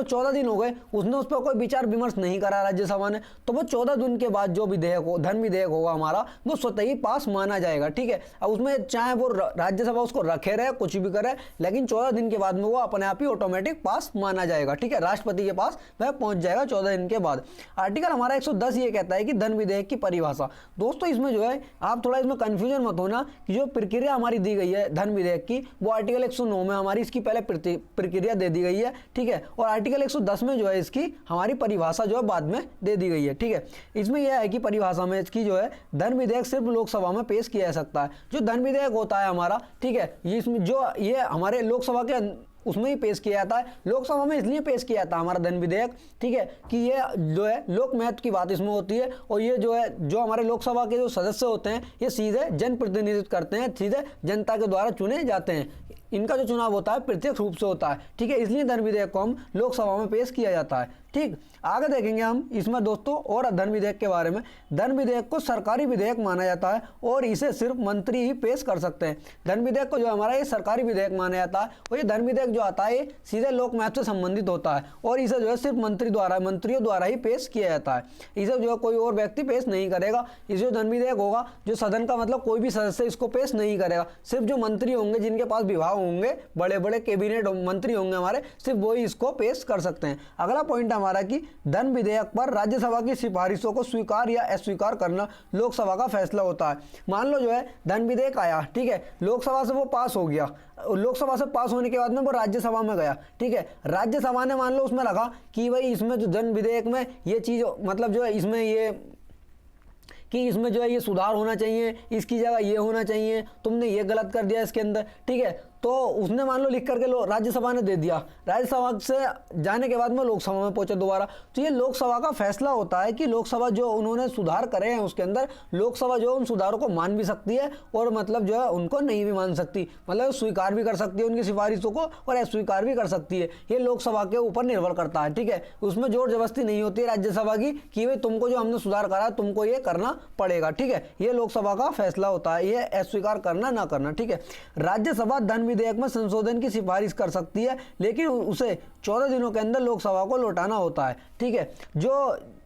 14 दिन हो गए, उसने उस पर कोई विचार विमर्श नहीं करा राज्यसभा ने, तो वो 14 दिन के बाद जो विधेयक हो, धन विधेयक होगा हमारा, वो स्वतः ही पास माना जाएगा। ठीक है, अब उसमें चाहे वो राज्यसभा उसको रखे रहे, कुछ भी करे, लेकिन 14 दिन के बाद में वो अपने आप ही ऑटोमेटिक पास माना जाएगा। ठीक है, राष्ट्रपति के पास वह पहुंच जाएगा 14 दिन के बाद। आर्टिकल हमारा 110 ये कहता है कि धन विधेयक की परिभाषा। दोस्तों इसमें जो है आप थोड़ा इसमें कंफ्यूजन मत होना कि जो प्रक्रिया हमारी दी गई है धन विधेयक की, वो आर्टिकल 109 में हमारी इसकी पहले प्रक्रिया दे दी गई है। ठीक है, और आर्टिकल 110 में जो है इसकी हमारी परिभाषा जो है बाद में दे दी गई है। ठीक है, इसमें यह है कि परिभाषा में इसकी जो है धन विधेयक सिर्फ लोकसभा में पेश किया जा सकता है। जो धन विधेयक होता है हमारा, ठीक है, इसमें जो ये हमारे लोकसभा के उसमें ही पेश किया जाता है, लोकसभा में इसलिए पेश किया जाता है हमारा धन विधेयक, ठीक है, कि ये जो है लोक महत्व की बात इसमें होती है, और ये जो है जो हमारे लोकसभा के जो सदस्य होते हैं ये सीधे जनप्रतिनिधित्व करते हैं, सीधे जनता के द्वारा चुने जाते हैं, इनका जो चुनाव होता है प्रत्यक्ष रूप से होता है। ठीक है, इसलिए धन विधेयक को हम लोकसभा में पेश किया जाता है। ठीक, आगे देखेंगे हम इसमें दोस्तों और धन विधेयक के बारे में। धन विधेयक को सरकारी विधेयक माना जाता है और इसे सिर्फ मंत्री ही पेश कर सकते हैं। धन विधेयक को जो हमारा ये सरकारी विधेयक माना जाता है, और ये धन विधेयक जो आता है ये सीधे लोक महत्व से संबंधित होता है, और इसे जो है सिर्फ मंत्रियों द्वारा ही पेश किया जाता है। इसे जो है कोई और व्यक्ति पेश नहीं करेगा। इसे जो धन विधेयक होगा, जो सदन का मतलब कोई भी सदस्य इसको पेश नहीं करेगा, सिर्फ जो मंत्री होंगे, जिनके पास विभाग होंगे, बड़े बड़े कैबिनेट मंत्री होंगे हमारे, सिर्फ वो ही इसको पेश कर सकते हैं। अगला पॉइंट हमारा कि धन विधेयक पर राज्यसभा की सिफारिशों को स्वीकार या अस्वीकार करना लोकसभा का फैसला होता है। मान लो जो है धन विधेयक आया, ठीक है, लोकसभा से वो पास हो गया, लोकसभा से पास होने के बाद में वो राज्यसभा में गया। ठीक है, राज्यसभा ने मान लो उसमें रखा कि भाई इसमें जो धन विधेयक में ये चीज मतलब जो है इसमें ये कि इसमें जो है ये सुधार होना चाहिए, इसकी जगह ये होना चाहिए, तुमने ये गलत कर दिया इसके अंदर। ठीक है, तो उसने मान लो लिख करके राज्यसभा ने दे दिया, राज्यसभा से जाने के बाद में लोकसभा में पहुंचे दोबारा, तो ये लोकसभा का फैसला होता है कि लोकसभा जो उन्होंने सुधार करे हैं उसके अंदर लोकसभा जो उन सुधारों को मान भी सकती है और मतलब जो है उनको नहीं भी मान सकती, मतलब स्वीकार भी कर सकती है उनकी सिफारिशों को और अस्वीकार भी कर सकती है। ये लोकसभा के ऊपर निर्भर करता है। ठीक है, उसमें जोर जबरदस्ती नहीं होती है राज्यसभा की कि भाई तुमको जो हमने सुधार करा तुमको ये करना पड़ेगा। ठीक है, ये लोकसभा का फैसला होता है, ये अस्वीकार करना ना करना। ठीक है, राज्यसभा धन विधेयक में संशोधन की सिफारिश कर सकती है, लेकिन उसे 14 दिनों के अंदर लोकसभा को लौटाना होता है। ठीक है,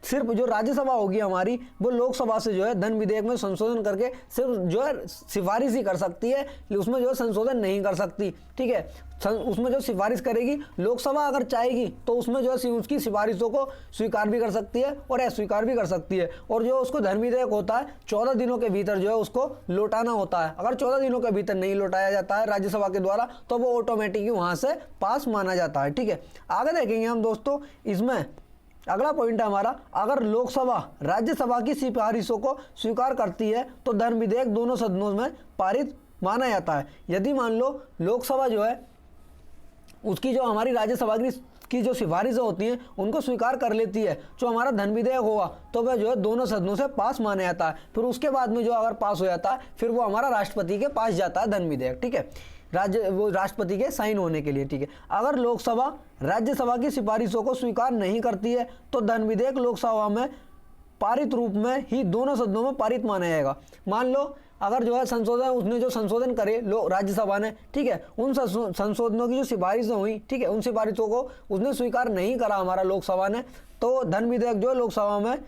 सिर्फ जो राज्यसभा होगी हमारी वो लोकसभा से जो है धन विधेयक में संशोधन करके सिर्फ जो है सिफारिश ही कर सकती है, उसमें जो है संशोधन नहीं कर सकती। ठीक है, उसमें जो सिफारिश करेगी लोकसभा अगर चाहेगी तो उसमें जो है उसकी सिफारिशों को स्वीकार भी कर सकती है और अस्वीकार भी कर सकती है, और जो उसको धन विधेयक होता है 14 दिनों के भीतर जो है उसको लौटाना होता है। अगर 14 दिनों के भीतर नहीं लौटाया जाता है राज्यसभा के द्वारा तो वो ऑटोमेटिकली वहां से पास माना जाता है। ठीक है, आगे देखेंगे हम दोस्तों, इसमें अगला पॉइंट है हमारा, अगर लोकसभा राज्यसभा की सिफारिशों को स्वीकार करती है तो धन विधेयक दोनों सदनों में पारित माना जाता है। यदि मान लो लोकसभा जो है उसकी जो हमारी राज्यसभा की जो सिफारिशें होती हैं उनको स्वीकार कर लेती है, जो हमारा धन विधेयक होगा तो वह जो है दोनों सदनों से पास माना जाता है। फिर उसके बाद में जो अगर पास हो जाता है फिर वो हमारा राष्ट्रपति के पास जाता है धन विधेयक। ठीक है, वो राष्ट्रपति के साइन होने के लिए। ठीक है, अगर लोकसभा राज्यसभा की सिफारिशों को स्वीकार नहीं करती है तो धन विधेयक लोकसभा में पारित रूप में ही दोनों सदनों में पारित माना जाएगा। मान लो अगर जो है संशोधन उसने जो संशोधन करे राज्यसभा ने, ठीक है, उन संशोधनों की जो सिफारिशें हुई, ठीक है, उन सिफारिशों को उसने स्वीकार नहीं करा हमारा लोकसभा ने, तो धन विधेयक जो है लोकसभा में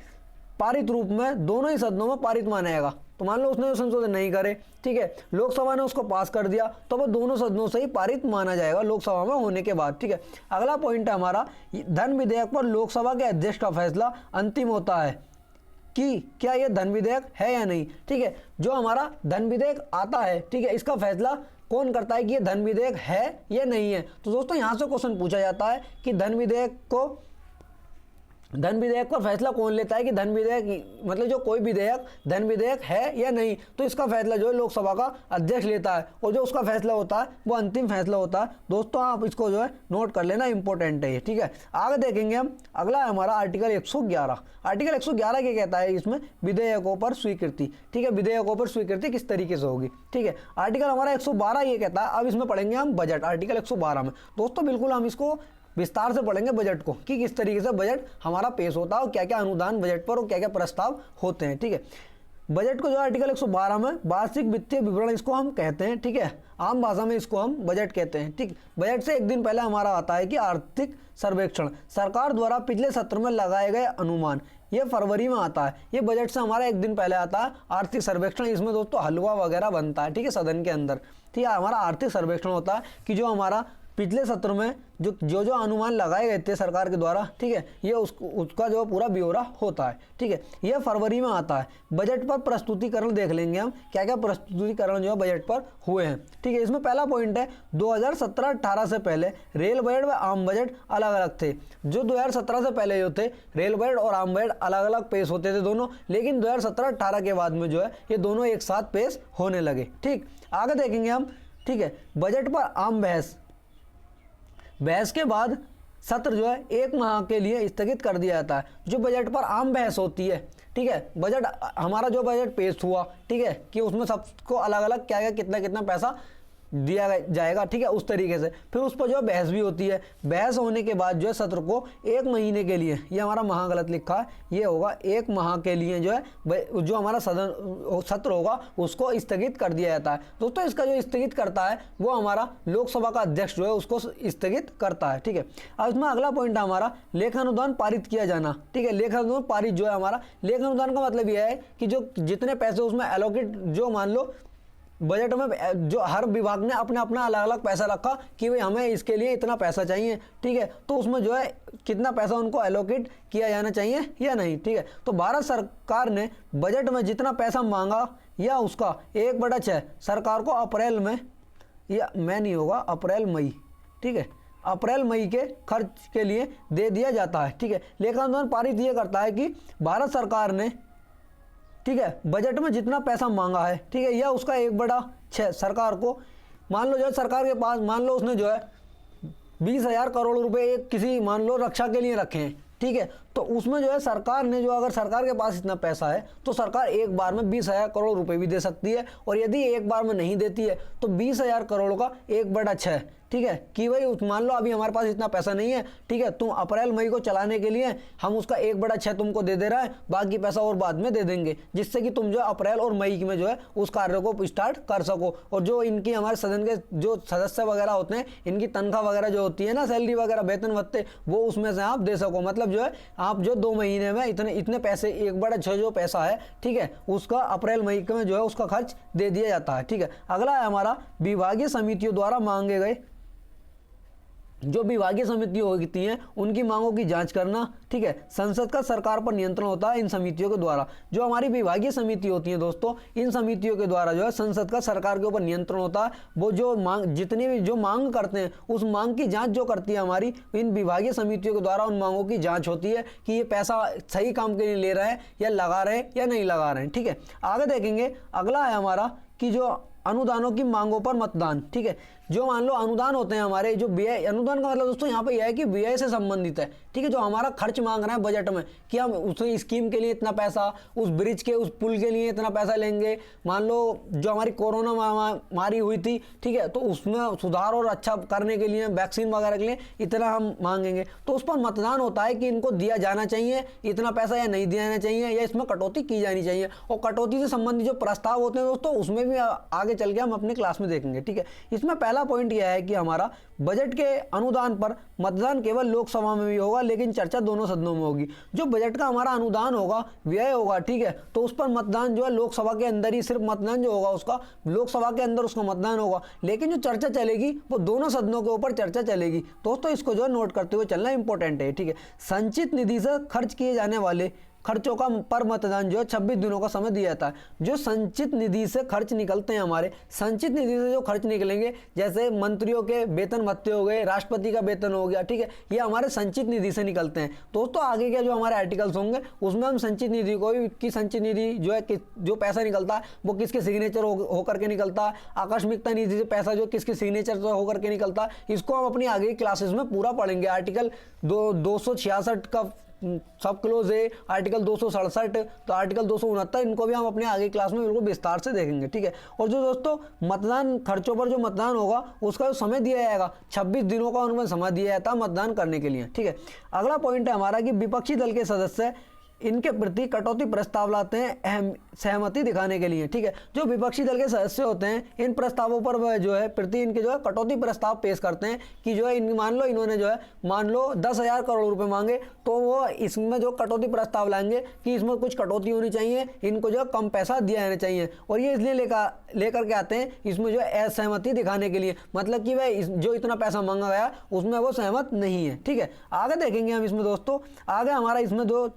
पारित रूप में दोनों ही सदनों में पारित माना जाएगा। तो मान लो उसने जो संशोधन नहीं करे, ठीक है, लोकसभा ने उसको पास कर दिया तो वो दोनों सदनों से ही पारित माना जाएगा लोकसभा में होने के बाद। ठीक है, अगला पॉइंट है हमारा, धन विधेयक पर लोकसभा के अध्यक्ष का फैसला अंतिम होता है कि क्या ये धन विधेयक है या नहीं। ठीक है, जो हमारा धन विधेयक आता है, ठीक है, इसका फैसला कौन करता है कि ये धन विधेयक है या नहीं है। तो दोस्तों यहाँ से क्वेश्चन पूछा जाता है कि धन विधेयक पर फैसला कौन लेता है कि धन विधेयक मतलब जो कोई विधेयक धन विधेयक है या नहीं। तो इसका फैसला जो है लोकसभा का अध्यक्ष लेता है, और जो उसका फैसला होता है वो अंतिम फैसला होता है। दोस्तों आप इसको जो है नोट कर लेना, इंपॉर्टेंट है ये। ठीक है, आगे देखेंगे हम, अगला है हमारा आर्टिकल 111। आर्टिकल 111 क्या कहता है, इसमें विधेयकों पर स्वीकृति। ठीक है, विधेयकों पर स्वीकृति किस तरीके से होगी। ठीक है, आर्टिकल हमारा 112 ये कहता है, अब इसमें पढ़ेंगे हम बजट। आर्टिकल 112 में दोस्तों बिल्कुल हम इसको विस्तार से पढ़ेंगे बजट को, कि किस तरीके से बजट हमारा पेश होता है और क्या क्या अनुदान बजट पर और क्या क्या प्रस्ताव होते हैं। ठीक है, बजट को जो आर्टिकल 112 में वार्षिक वित्तीय विवरण इसको हम कहते हैं, ठीक है, आम भाषा में इसको हम बजट कहते हैं, ठीक। बजट से एक दिन पहले हमारा आता है कि आर्थिक सर्वेक्षण, सरकार द्वारा पिछले सत्र में लगाए गए अनुमान, ये फरवरी में आता है। ये बजट से हमारा एक दिन पहले आता है आर्थिक सर्वेक्षण। इसमें दोस्तों हलवा वगैरह बनता है, ठीक है, सदन के अंदर, ठीक है। हमारा आर्थिक सर्वेक्षण होता है कि जो हमारा पिछले सत्र में जो अनुमान लगाए गए थे सरकार के द्वारा, ठीक है, ये उसका जो पूरा ब्यौरा होता है, ठीक है। यह फरवरी में आता है। बजट पर प्रस्तुतिकरण देख लेंगे हम, क्या क्या प्रस्तुतिकरण जो है बजट पर हुए हैं, ठीक है। इसमें पहला पॉइंट है 2017-18 से पहले रेल बजट व आम बजट अलग अलग थे। जो 2017 से पहले जो थे रेल बजट और आम बजट अलग अलग पेश होते थे दोनों, लेकिन 2017-18 के बाद में जो है ये दोनों एक साथ पेश होने लगे, ठीक। आगे देखेंगे हम, ठीक है। बजट पर आम बहस के बाद सत्र जो है एक माह के लिए स्थगित कर दिया जाता है। जो बजट पर आम बहस होती है, ठीक है, बजट हमारा जो बजट पेश हुआ, ठीक है, कि उसमें सबको अलग अलग क्या क्या कितना कितना पैसा दिया जाएगा, ठीक है, उस तरीके से फिर उस पर जो है बहस भी होती है। बहस होने के बाद जो है सत्र को एक महीने के लिए, ये हमारा माह गलत लिखा है, ये होगा एक माह के लिए जो है जो हमारा सत्र होगा उसको स्थगित कर दिया जाता है। दोस्तों इसका जो स्थगित करता है वो हमारा लोकसभा का अध्यक्ष जो है उसको स्थगित करता है, ठीक है। अब इसमें अगला पॉइंट है हमारा लेखानुदान पारित किया जाना, ठीक है। लेखानुदान पारित जो है हमारा, लेखानुदान का मतलब यह है कि जो जितने पैसे उसमें एलोकेट, जो मान लो बजट में जो हर विभाग ने अपना अपना अलग अलग पैसा रखा कि भाई हमें इसके लिए इतना पैसा चाहिए, ठीक है, तो उसमें जो है कितना पैसा उनको एलोकेट किया जाना चाहिए या नहीं, ठीक है। तो भारत सरकार ने बजट में जितना पैसा मांगा या उसका 1/6 सरकार को अप्रैल में, या मई नहीं होगा, अप्रैल मई, ठीक है, अप्रैल मई के खर्च के लिए दे दिया जाता है, ठीक है। लेखानुदान पारित ये करता है कि भारत सरकार ने, ठीक है, बजट में जितना पैसा मांगा है, ठीक है, या उसका 1/6 सरकार को, मान लो जो है सरकार के पास, मान लो उसने जो है 20,000 करोड़ रुपए किसी मान लो रक्षा के लिए रखे हैं, ठीक है, तो उसमें जो है सरकार ने जो, अगर सरकार के पास इतना पैसा है तो सरकार एक बार में 20,000 करोड़ रुपए भी दे सकती है, और यदि एक बार में नहीं देती है तो 20,000 करोड़ का 1/6, ठीक है, कि भाई मान लो अभी हमारे पास इतना पैसा नहीं है, ठीक है, तुम अप्रैल मई को चलाने के लिए हम उसका 1/6 तुमको दे रहा है, बाकी पैसा और बाद में दे देंगे, जिससे कि तुम जो अप्रैल और मई में जो है उस कार्य को स्टार्ट कर सको। और जो इनकी हमारे सदन के जो सदस्य वगैरह होते हैं, इनकी तनख्वाह वगैरह जो होती है ना, सैलरी वगैरह, वेतन भत्ते, वो उसमें से आप दे सको। मतलब जो है आप जो 2 महीने में इतने पैसे, 1/6 जो पैसा है, ठीक है, उसका अप्रैल मई में जो है उसका खर्च दे दिया जाता है, ठीक है। अगला है हमारा विभागीय समितियों द्वारा मांगे गए, जो विभागीय समितियां होती हैं उनकी मांगों की जांच करना, ठीक है। संसद का सरकार पर नियंत्रण होता है इन समितियों के द्वारा। जो हमारी विभागीय समिति होती हैं दोस्तों, इन समितियों के द्वारा जो है संसद का सरकार के ऊपर नियंत्रण होता है। वो जो मांग, जितनी भी जो मांग करते हैं उस मांग की जांच जो करती है हमारी इन विभागीय समितियों के द्वारा, उन मांगों की जांच होती है कि ये पैसा सही काम के लिए ले रहे हैं या लगा रहे हैं या नहीं लगा रहे हैं, ठीक है। आगे देखेंगे, अगला है हमारा कि जो अनुदानों की मांगों पर मतदान, ठीक है। जो मान लो अनुदान होते हैं हमारे, जो व्यय, अनुदान का मतलब दोस्तों यहाँ पे यह है कि व्यय से संबंधित है, ठीक है। जो हमारा खर्च मांग रहे हैं बजट में कि हम उस स्कीम के लिए इतना पैसा, उस ब्रिज के, उस पुल के लिए इतना पैसा लेंगे, मान लो जो हमारी कोरोना महामारी हुई थी, ठीक है, तो उसमें सुधार और अच्छा करने के लिए, वैक्सीन वगैरह के लिए इतना हम मांगेंगे, तो उस पर मतदान होता है कि इनको दिया जाना चाहिए इतना पैसा या नहीं दिया जाना चाहिए, या इसमें कटौती की जानी चाहिए। और कटौती से संबंधित जो प्रस्ताव होते हैं दोस्तों, उसमें भी आगे चल के हम अपनी क्लास में देखेंगे, ठीक है। इसमें पहला पॉइंट यह है कि हमारा बजट के अनुदान पर मतदान केवल लोकसभा में भी होगा, लेकिन चर्चा दोनों सदनों में होगी। जो बजट का हमारा अनुदान होगा, व्यय होगा, ठीक है, तो उस पर मतदान जो है लोकसभा के अंदर ही, सिर्फ मतदान जो होगा उसका लोकसभा के अंदर उसका मतदान होगा, लेकिन जो चर्चा चलेगी वो दोनों सदनों के ऊपर चर्चा चलेगी। दोस्तों इसको जो है नोट करते हुए चलना इंपॉर्टेंट है, ठीक है। संचित निधि से खर्च किए जाने वाले खर्चों का पर मतदान जो है 26 दिनों का समय दिया जाता है। जो संचित निधि से खर्च निकलते हैं हमारे, संचित निधि से जो खर्च निकलेंगे, जैसे मंत्रियों के वेतन भत्ते हो गए, राष्ट्रपति का वेतन हो गया, ठीक है, ये हमारे संचित निधि से निकलते हैं। दोस्तों आगे के जो हमारे आर्टिकल्स होंगे उसमें हम संचित निधि को की संचित निधि जो है जो पैसा निकलता है वो किसके सिग्नेचर होकर के निकलता है, आकस्मिकता निधि से पैसा जो किसके सिग्नेचर से होकर के निकलता है, इसको हम अपनी आगे की क्लासेस में पूरा पढ़ेंगे। आर्टिकल 266 का सब क्लोज है, आर्टिकल 267, तो आर्टिकल 269, इनको भी हम अपने आगे क्लास में बिल्कुल विस्तार से देखेंगे, ठीक है। और जो दोस्तों मतदान खर्चों पर जो मतदान होगा उसका जो समय दिया जाएगा, 26 दिनों का उनमें समय दिया जाता है मतदान करने के लिए, ठीक है। अगला पॉइंट है हमारा कि विपक्षी दल के सदस्य इनके प्रति कटौती प्रस्ताव लाते हैं अहम सहमति दिखाने के लिए। ठीक है, जो विपक्षी दल के सदस्य होते हैं इन प्रस्तावों पर वह जो है प्रति इनके जो है कटौती प्रस्ताव पेश करते हैं कि जो है मान लो इन्होंने जो है मान लो 10,000 करोड़ रुपए मांगे, तो वो इसमें जो कटौती प्रस्ताव लाएंगे कि इसमें कुछ कटौती होनी चाहिए, इनको जो है कम पैसा दिया जाना चाहिए। और ये इसलिए लेकर के आते हैं इसमें जो है असहमति दिखाने के लिए, मतलब कि वह जो इतना पैसा मांगा गया उसमें वो सहमत नहीं है। ठीक है, आगे देखेंगे हम इसमें दोस्तों, आगे हमारा इसमें जो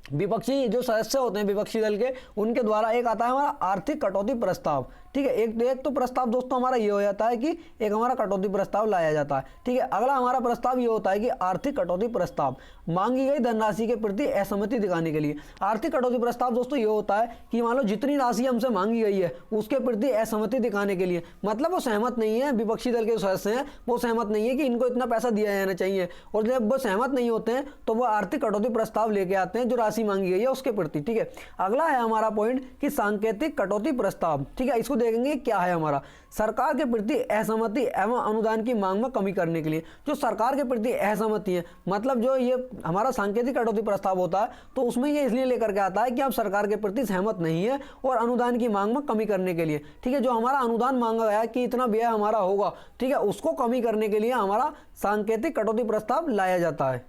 विपक्षी जो सदस्य होते हैं विपक्षी दल के, उनके द्वारा एक आता है हमारा आर्थिक कटौती प्रस्ताव। ठीक है, एक तो प्रस्ताव दोस्तों हमारा ये हो जाता है कि एक हमारा कटौती प्रस्ताव लाया जाता है। ठीक है, अगला हमारा प्रस्ताव ये होता है कि आर्थिक कटौती प्रस्ताव, मांगी गई धनराशि के प्रति असहमति दिखाने के लिए। आर्थिक कटौती प्रस्ताव दोस्तों ये होता है कि मान लो जितनी राशि हमसे मांगी गई है उसके प्रति असहमति दिखाने के लिए, मतलब वो सहमत नहीं है, विपक्षी दल के सदस्य हैं वो सहमत नहीं है कि इनको इतना पैसा दिया जाना चाहिए, और जब वो सहमत नहीं होते हैं तो वो आर्थिक कटौती प्रस्ताव लेके आते हैं जो राशि मांगी गई है उसके प्रति। ठीक है, अगला है हमारा पॉइंट कि सांकेतिक कटौती प्रस्ताव। ठीक है, इसको देखेंगे क्या है हमारा, सरकार के प्रति असहमति एवं अनुदान की मांग में कमी करने के लिए। जो सरकार के प्रति असहमति है, मतलब जो ये हमारा सांकेतिक कटौती प्रस्ताव होता है तो उसमें ये इसलिए लेकर के आता है कि आप सरकार के प्रति सहमत नहीं है और अनुदान की मांग में कमी करने के लिए। ठीक है, जो हमारा अनुदान मांगा गया कि इतना व्यय हमारा होगा, ठीक है, उसको कमी करने के लिए हमारा सांकेतिक कटौती प्रस्ताव लाया जाता है।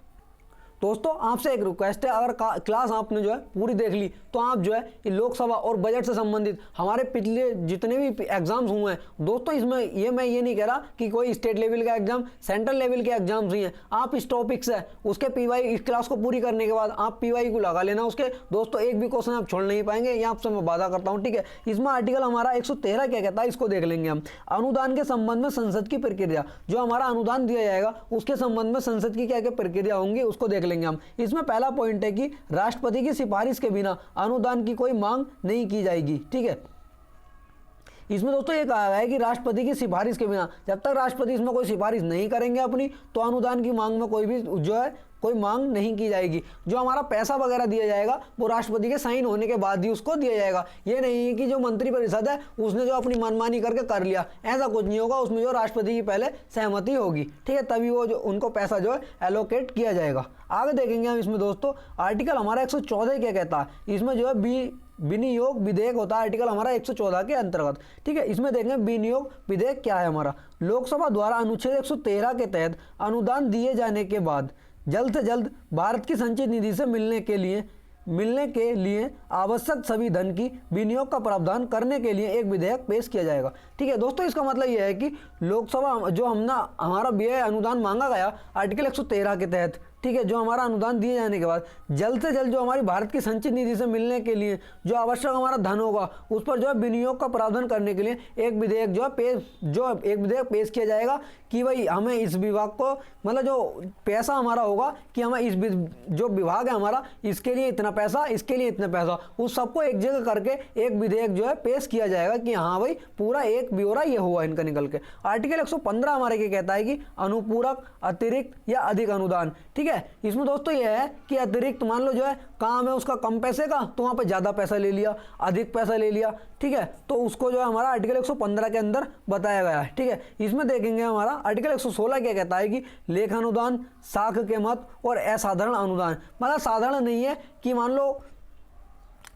दोस्तों आपसे एक रिक्वेस्ट है, अगर क्लास आपने जो है पूरी देख ली तो आप जो है लोकसभा और बजट से संबंधित हमारे पिछले जितने भी एग्जाम्स हुए हैं दोस्तों, इसमें मैं ये नहीं कह रहा कि कोई स्टेट लेवल का एग्जाम, सेंट्रल लेवल के एग्जाम्स ही हैं, आप इस टॉपिक से उसके पीवाई इस क्लास को पूरी करने के बाद आप पीवाई को लगा लेना उसके। दोस्तों एक भी क्वेश्चन आप छोड़ नहीं पाएंगे, ये आपसे मैं वादा करता हूँ। ठीक है, इसमें आर्टिकल हमारा 113 क्या कहता है इसको देख लेंगे हम। अनुदान के संबंध में संसद की प्रक्रिया, जो हमारा अनुदान दिया जाएगा उसके संबंध में संसद की क्या क्या प्रक्रिया होंगी उसको देख लेंगे हम। इसमें पहला पॉइंट है कि राष्ट्रपति की सिफारिश के बिना अनुदान की कोई मांग नहीं की जाएगी। ठीक है, इसमें दोस्तों ये कहा गया है कि राष्ट्रपति की सिफारिश के बिना, जब तक राष्ट्रपति इसमें कोई सिफारिश नहीं करेंगे अपनी, तो अनुदान की मांग में कोई भी जो है कोई मांग नहीं की जाएगी। जो हमारा पैसा वगैरह दिया जाएगा वो राष्ट्रपति के साइन होने के बाद ही उसको दिया जाएगा। ये नहीं है कि जो मंत्रिपरिषद है उसने जो अपनी मनमानी करके कर लिया, ऐसा कुछ नहीं होगा। उसमें जो राष्ट्रपति की पहले सहमति होगी, ठीक है, तभी वो जो उनको पैसा जो है एलोकेट किया जाएगा। आगे देखेंगे हम इसमें दोस्तों, आर्टिकल हमारा 114 क्या कहता है। इसमें जो है विनियोग विधेयक होता है आर्टिकल हमारा 114 के अंतर्गत। ठीक है, इसमें देखेंगे विनियोग विधेयक क्या है हमारा। लोकसभा द्वारा अनुच्छेद 113 के तहत अनुदान दिए जाने के बाद जल्द से जल्द भारत की संचित निधि से मिलने के लिए आवश्यक सभी धन की विनियोग का प्रावधान करने के लिए एक विधेयक पेश किया जाएगा। ठीक है दोस्तों, इसका मतलब यह है कि लोकसभा जो हमारा व्यय अनुदान मांगा गया आर्टिकल 113 के तहत, ठीक है, जो हमारा अनुदान दिए जाने के बाद जल्द से जल्द जो हमारी भारत की संचित निधि से मिलने के लिए जो आवश्यक हमारा धन होगा उस पर जो है विनियोग का प्रावधान करने के लिए एक विधेयक पेश किया जाएगा कि भाई हमें इस विभाग को, मतलब जो पैसा हमारा होगा कि हमें इस जो विभाग है हमारा इसके लिए इतना पैसा, इसके लिए इतना पैसा, उस सबको एक जगह करके एक विधेयक जो है पेश किया जाएगा कि हाँ भाई पूरा एक ब्यौरा ये हुआ इनका निकल के। आर्टिकल 115 हमारे क्या कहता है कि अनुपूरक, अतिरिक्त या अधिक अनुदान। ठीक है, इसमें दोस्तों ये है कि अतिरिक्त मान लो जो है काम है उसका कम पैसे का तो वहाँ पे ज़्यादा पैसा ले लिया, अधिक पैसा ले लिया, ठीक है, तो उसको जो है हमारा आर्टिकल 115 के अंदर बताया गया है। ठीक है, इसमें देखेंगे हमारा आर्टिकल 116 क्या कहता है कि लेखानुदान, साख के मत और असाधारण अनुदान। मतलब साधारण नहीं है कि मान लो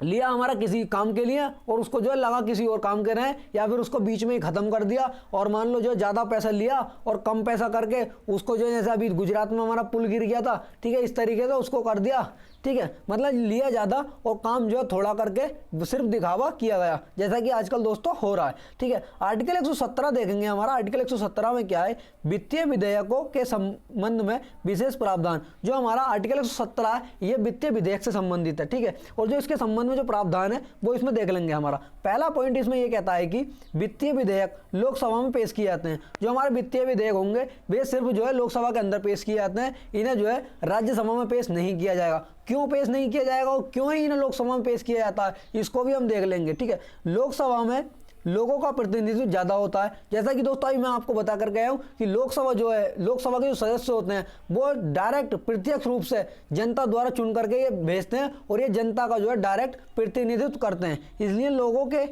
लिया हमारा किसी काम के लिए और उसको जो है लगा किसी और काम के रहे, या फिर उसको बीच में ही खत्म कर दिया, और मान लो जो ज़्यादा पैसा लिया और कम पैसा करके उसको जो है जैसे अभी गुजरात में हमारा पुल गिर गया था, ठीक है, इस तरीके से उसको कर दिया। ठीक है, मतलब लिया ज़्यादा और काम जो है थोड़ा करके सिर्फ दिखावा किया गया, जैसा कि आजकल दोस्तों हो रहा है। ठीक है, आर्टिकल 117 देखेंगे हमारा। आर्टिकल 117 में क्या है, वित्तीय विधेयकों के संबंध में विशेष प्रावधान। जो हमारा आर्टिकल 117 है ये वित्तीय विधेयक से संबंधित है। ठीक है, और जो इसके संबंध में जो प्रावधान है वो इसमें देख लेंगे हमारा। पहला पॉइंट इसमें ये कहता है कि वित्तीय विधेयक लोकसभा में पेश किए जाते हैं। जो हमारे वित्तीय विधेयक होंगे वे सिर्फ जो है लोकसभा के अंदर पेश किए जाते हैं, इन्हें जो है राज्यसभा में पेश नहीं किया जाएगा। क्यों पेश नहीं किया जाएगा और क्यों ही इन्हें लोकसभा में पेश किया जाता है इसको भी हम देख लेंगे। ठीक है, लोकसभा में लोगों का प्रतिनिधित्व ज़्यादा होता है। जैसा कि दोस्तों अभी मैं आपको बता कर गया हूँ कि लोकसभा जो है, लोकसभा के जो सदस्य होते हैं वो डायरेक्ट प्रत्यक्ष रूप से जनता द्वारा चुन करके ये भेजते हैं और ये जनता का जो है डायरेक्ट प्रतिनिधित्व करते हैं। इसलिए लोगों के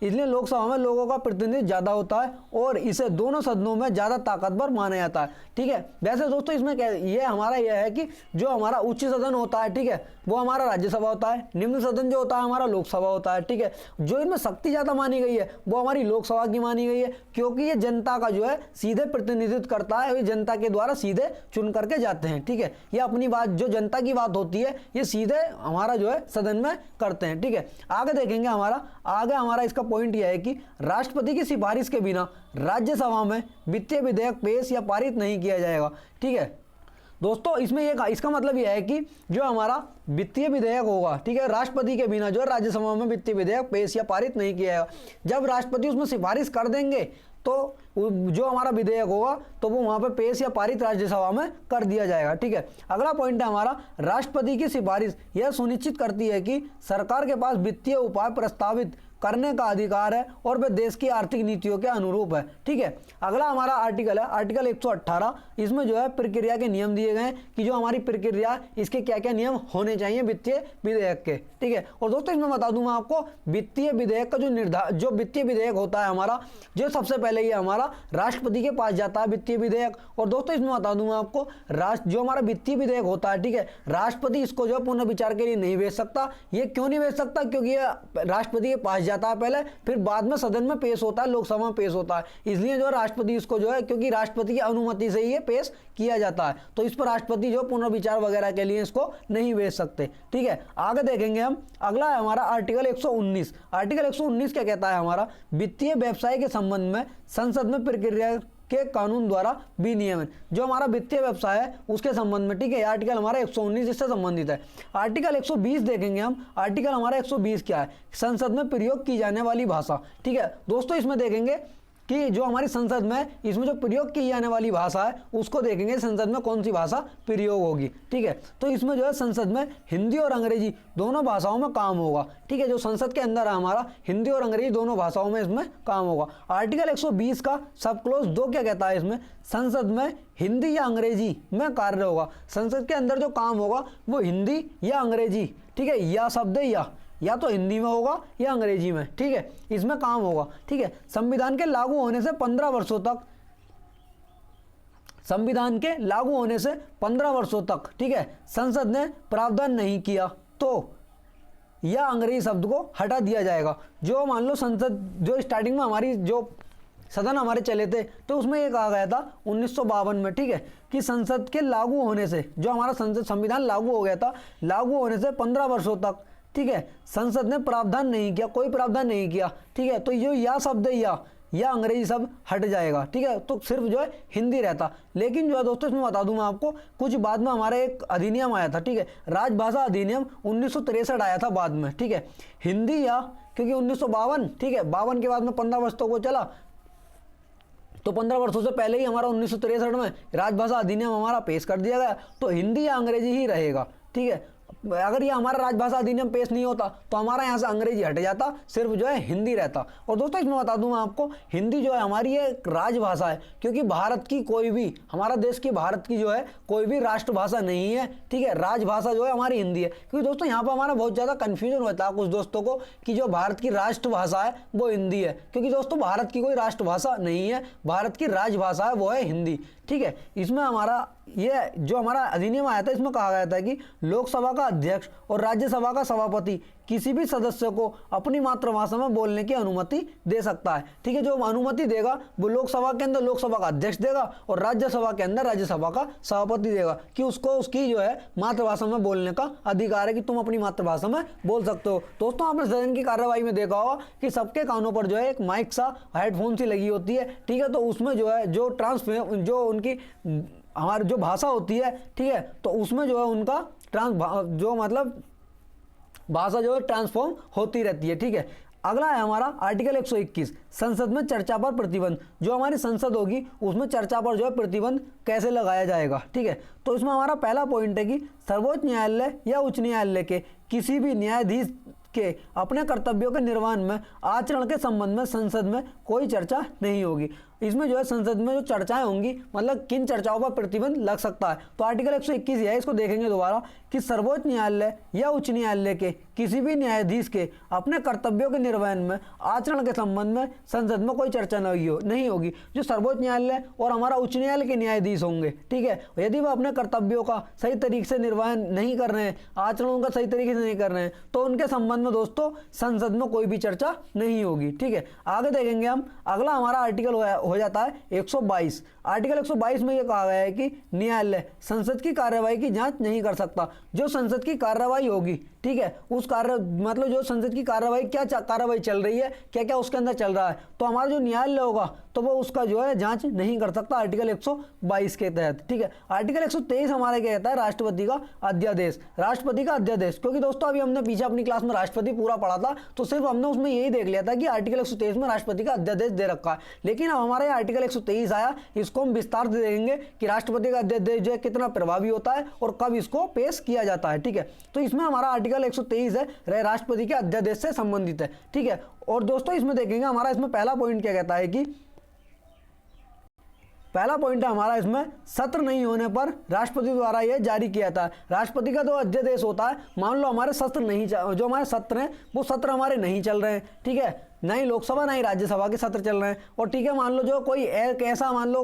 इसलिए लोकसभा में लोगों का प्रतिनिधित्व ज़्यादा होता है और इसे दोनों सदनों में ज़्यादा ताकतवर माना जाता है। ठीक है, वैसे दोस्तों इसमें क्या ये हमारा यह है कि जो हमारा उच्च सदन होता है, ठीक है, वो हमारा राज्यसभा होता है, निम्न सदन जो होता है हमारा लोकसभा होता है। ठीक है, जो इनमें शक्ति ज़्यादा मानी गई है वो हमारी लोकसभा की मानी गई है, क्योंकि ये जनता का जो है सीधे प्रतिनिधित्व करता है, ये जनता के द्वारा सीधे चुन करके जाते हैं। ठीक है, ये अपनी बात जो जनता की बात होती है ये सीधे हमारा जो है सदन में करते हैं। ठीक है, आगे देखेंगे हमारा इसका पॉइंट यह है कि राष्ट्रपति की सिफारिश के बिना राज्यसभा में वित्तीय विधेयक पेश या पारित नहीं किया जाएगा। ठीक है दोस्तों, इसका मतलब यह है कि जो हमारा वित्तीय विधेयक होगा, ठीक है, राष्ट्रपति के बिना जो है राज्यसभा में वित्तीय विधेयक पेश या पारित नहीं किया जाएगा। जब राष्ट्रपति उसमें सिफारिश कर देंगे तो जो हमारा विधेयक होगा तो वो वहां पे पेश या पारित राज्यसभा में कर दिया जाएगा। ठीक है, अगला पॉइंट है हमारा, राष्ट्रपति की सिफारिश यह सुनिश्चित करती है कि सरकार के पास वित्तीय उपाय प्रस्तावित करने का अधिकार है और वे देश की आर्थिक नीतियों के अनुरूप है। ठीक है, अगला हमारा आर्टिकल है आर्टिकल 118। इसमें जो है प्रक्रिया के नियम दिए गए हैं कि जो हमारी प्रक्रिया इसके क्या क्या नियम होने चाहिए वित्तीय विधेयक के। ठीक है, और दोस्तों इसमें बता दूंगा आपको वित्तीय विधेयक का जो वित्तीय विधेयक होता है हमारा, जो सबसे पहले ये हमारा राष्ट्रपति के पास जाता है वित्तीय विधेयक। और दोस्तों इसमें बता दूंगा आपको जो हमारा वित्तीय विधेयक होता है, ठीक है, राष्ट्रपति इसको जो है पुनर्विचार के लिए नहीं भेज सकता। ये क्यों नहीं भेज सकता? क्योंकि ये राष्ट्रपति के पास जाता है पहले, फिर बाद में सदन में पेश होता है, लोकसभा में पेश होता है। इसलिए जो राष्ट्रपति इसको जो है, क्योंकि राष्ट्रपति की अनुमति से ही ये पेश किया जाता है, तो इस पर राष्ट्रपति जो पुनर्विचार वगैरह के लिए इसको नहीं भेज सकते। ठीक है, आगे देखेंगे हम। अगला है हमारा आर्टिकल 119। आर्टिकल 119 क्या कहता है हमारा, वित्तीय व्यवसाय के संबंध में संसद में प्रक्रिया के कानून द्वारा विनियमन। जो हमारा वित्तीय व्यवसाय है उसके संबंध में, ठीक है, आर्टिकल हमारा 119 इससे संबंधित है। आर्टिकल 120 देखेंगे हम। आर्टिकल हमारा 120 क्या है, संसद में प्रयोग की जाने वाली भाषा। ठीक है दोस्तों, इसमें देखेंगे कि जो हमारी संसद में इसमें जो प्रयोग की जाने वाली भाषा है उसको देखेंगे संसद में कौन सी भाषा प्रयोग होगी। ठीक है, तो इसमें जो है संसद में हिंदी और अंग्रेजी दोनों भाषाओं में काम होगा। ठीक है, जो संसद के अंदर है हमारा हिंदी और अंग्रेजी दोनों भाषाओं में इसमें काम होगा। आर्टिकल 120 का सब क्लोज 2 क्या कहता है, इसमें संसद में हिंदी या अंग्रेजी में कार्य होगा। संसद के अंदर जो काम होगा वो हिंदी या अंग्रेजी, ठीक है, या शब्द या तो हिंदी में होगा या अंग्रेजी में, ठीक है, इसमें काम होगा। ठीक है, संविधान के लागू होने से 15 वर्षों तक, संविधान के लागू होने से 15 वर्षों तक, ठीक है, संसद ने प्रावधान नहीं किया तो या अंग्रेजी शब्द को हटा दिया जाएगा। जो मान लो संसद जो स्टार्टिंग में हमारी जो सदन हमारे चले थे तो उसमें ये कहा गया था 1952 में, ठीक है, कि संसद के लागू होने से, जो हमारा संविधान लागू हो गया था, लागू होने से 15 वर्षों तक, ठीक है, संसद ने प्रावधान नहीं किया, कोई प्रावधान नहीं किया। ठीक है, तो ये या शब्द या अंग्रेजी शब्द हट जाएगा। ठीक है, तो सिर्फ जो है हिंदी रहता। लेकिन जो है दोस्तों इसमें बता दूं मैं आपको, कुछ बाद में हमारा एक अधिनियम आया था, ठीक है, राजभाषा अधिनियम 1963 आया था बाद में। ठीक है, हिंदी या, क्योंकि 1952, ठीक है, 52 के बाद में 15 वर्ष तक वो चला, तो 15 वर्षों से पहले ही हमारा 1963 में राजभाषा अधिनियम हमारा पेश कर दिया गया, तो हिंदी या अंग्रेजी ही रहेगा। ठीक है, अगर ये हमारा राजभाषा अधिनियम पेश नहीं होता तो हमारा यहाँ से अंग्रेजी हट जाता, सिर्फ जो है हिंदी रहता। और दोस्तों इसमें बता दूं मैं आपको, हिंदी जो है हमारी एक राजभाषा है, क्योंकि भारत की कोई भी, हमारा देश की, भारत की जो है कोई भी राष्ट्रभाषा नहीं है। ठीक है, राजभाषा जो है हमारी हिंदी है। क्योंकि दोस्तों यहाँ पर हमारा बहुत ज़्यादा कन्फ्यूजन होता है कुछ दोस्तों को कि जो भारत की राष्ट्रभाषा है वो हिंदी है, क्योंकि दोस्तों भारत की कोई राष्ट्रभाषा नहीं है, भारत की राजभाषा है वो है हिंदी। ठीक है, इसमें हमारा ये जो हमारा अधिनियम आया था इसमें कहा गया था कि लोकसभा का अध्यक्ष और राज्यसभा का सभापति किसी भी सदस्य को अपनी मातृभाषा में बोलने की अनुमति दे सकता है। ठीक है, जो अनुमति देगा वो लोकसभा के अंदर लोकसभा का अध्यक्ष देगा और राज्यसभा के अंदर राज्यसभा का सभापति देगा कि उसको उसकी जो है मातृभाषा में बोलने का अधिकार है कि तुम अपनी मातृभाषा में बोल सकते हो। दोस्तों आपने सदन की कार्यवाही में देखा होगा कि सबके कानों पर जो है एक माइक सा, हेडफोन सी लगी होती है। ठीक है, तो उसमें जो है जो उनकी हमारी जो भाषा होती है, ठीक है, तो उसमें जो है उनका जो मतलब भाषा जो है ट्रांसफॉर्म होती रहती है। ठीक है, अगला है हमारा आर्टिकल 121, संसद में चर्चा पर प्रतिबंध। जो हमारी संसद होगी उसमें चर्चा पर जो है प्रतिबंध कैसे लगाया जाएगा। ठीक है, तो इसमें हमारा पहला पॉइंट है कि सर्वोच्च न्यायालय या उच्च न्यायालय के किसी भी न्यायाधीश के अपने कर्तव्यों के निर्वहन में आचरण के संबंध में संसद में कोई चर्चा नहीं होगी। इसमें जो है संसद में जो चर्चाएं होंगी, मतलब किन चर्चाओं पर प्रतिबंध लग सकता है। तो आर्टिकल 121 है, इसको देखेंगे दोबारा कि सर्वोच्च न्यायालय या उच्च न्यायालय के किसी भी न्यायाधीश के अपने कर्तव्यों के निर्वहन में आचरण के संबंध में संसद में कोई चर्चा नहीं होगी। जो सर्वोच्च न्यायालय और हमारा उच्च न्यायालय के न्यायाधीश होंगे, ठीक है, यदि वह अपने कर्तव्यों का सही तरीके से निर्वहन नहीं कर रहे हैं, आचरणों का सही तरीके से नहीं कर रहे हैं, तो उनके संबंध में दोस्तों संसद में कोई भी चर्चा नहीं होगी। ठीक है, आगे देखेंगे हम। अगला हमारा आर्टिकल हो जाता है 122। आर्टिकल 122 में यह कहा गया है कि न्यायालय संसद की कार्यवाही की जांच नहीं कर सकता। जो संसद की कार्यवाही होगी, ठीक है, उस मतलब जो संसद की कार्यवाही क्या कार्यवाही चल रही है, क्या क्या उसके अंदर चल रहा है, तो हमारा जो न्यायालय होगा तो वो उसका जो है जांच नहीं कर सकता आर्टिकल 122 के तहत। ठीक है, आर्टिकल 123 हमारा क्या कहता है, राष्ट्रपति का अध्यादेश। राष्ट्रपति का अध्यादेश, क्योंकि दोस्तों अभी हमने पीछे अपनी क्लास में राष्ट्रपति पूरा पढ़ा था, तो सिर्फ हमने उसमें यही देख लिया था कि आर्टिकल 123 में राष्ट्रपति का अध्यादेश दे रखा है। लेकिन अब हमारे यहाँ आर्टिकल 123 आया, इसको हम विस्तार से देखेंगे कि राष्ट्रपति का अध्यादेश जो है कितना प्रभावी होता है और कब इसको पेश किया जाता है। ठीक है, तो इसमें हमारा आर्टिकल 123 है, राष्ट्रपति के अध्यादेश से संबंधित है। ठीक है, और दोस्तों इसमें देखेंगे हमारा इसमें पहला पॉइंट क्या कहता है कि पहला पॉइंट है हमारा इसमें सत्र नहीं होने पर राष्ट्रपति द्वारा यह जारी किया था। राष्ट्रपति का जो अध्यादेश होता है, मान लो हमारे सत्र नहीं, जो हमारे सत्र हैं वो सत्र हमारे नहीं चल रहे हैं, ठीक है, ना ही लोकसभा ना ही राज्यसभा के सत्र चल रहे हैं, और ठीक है मान लो जो कोई एक ऐसा मान लो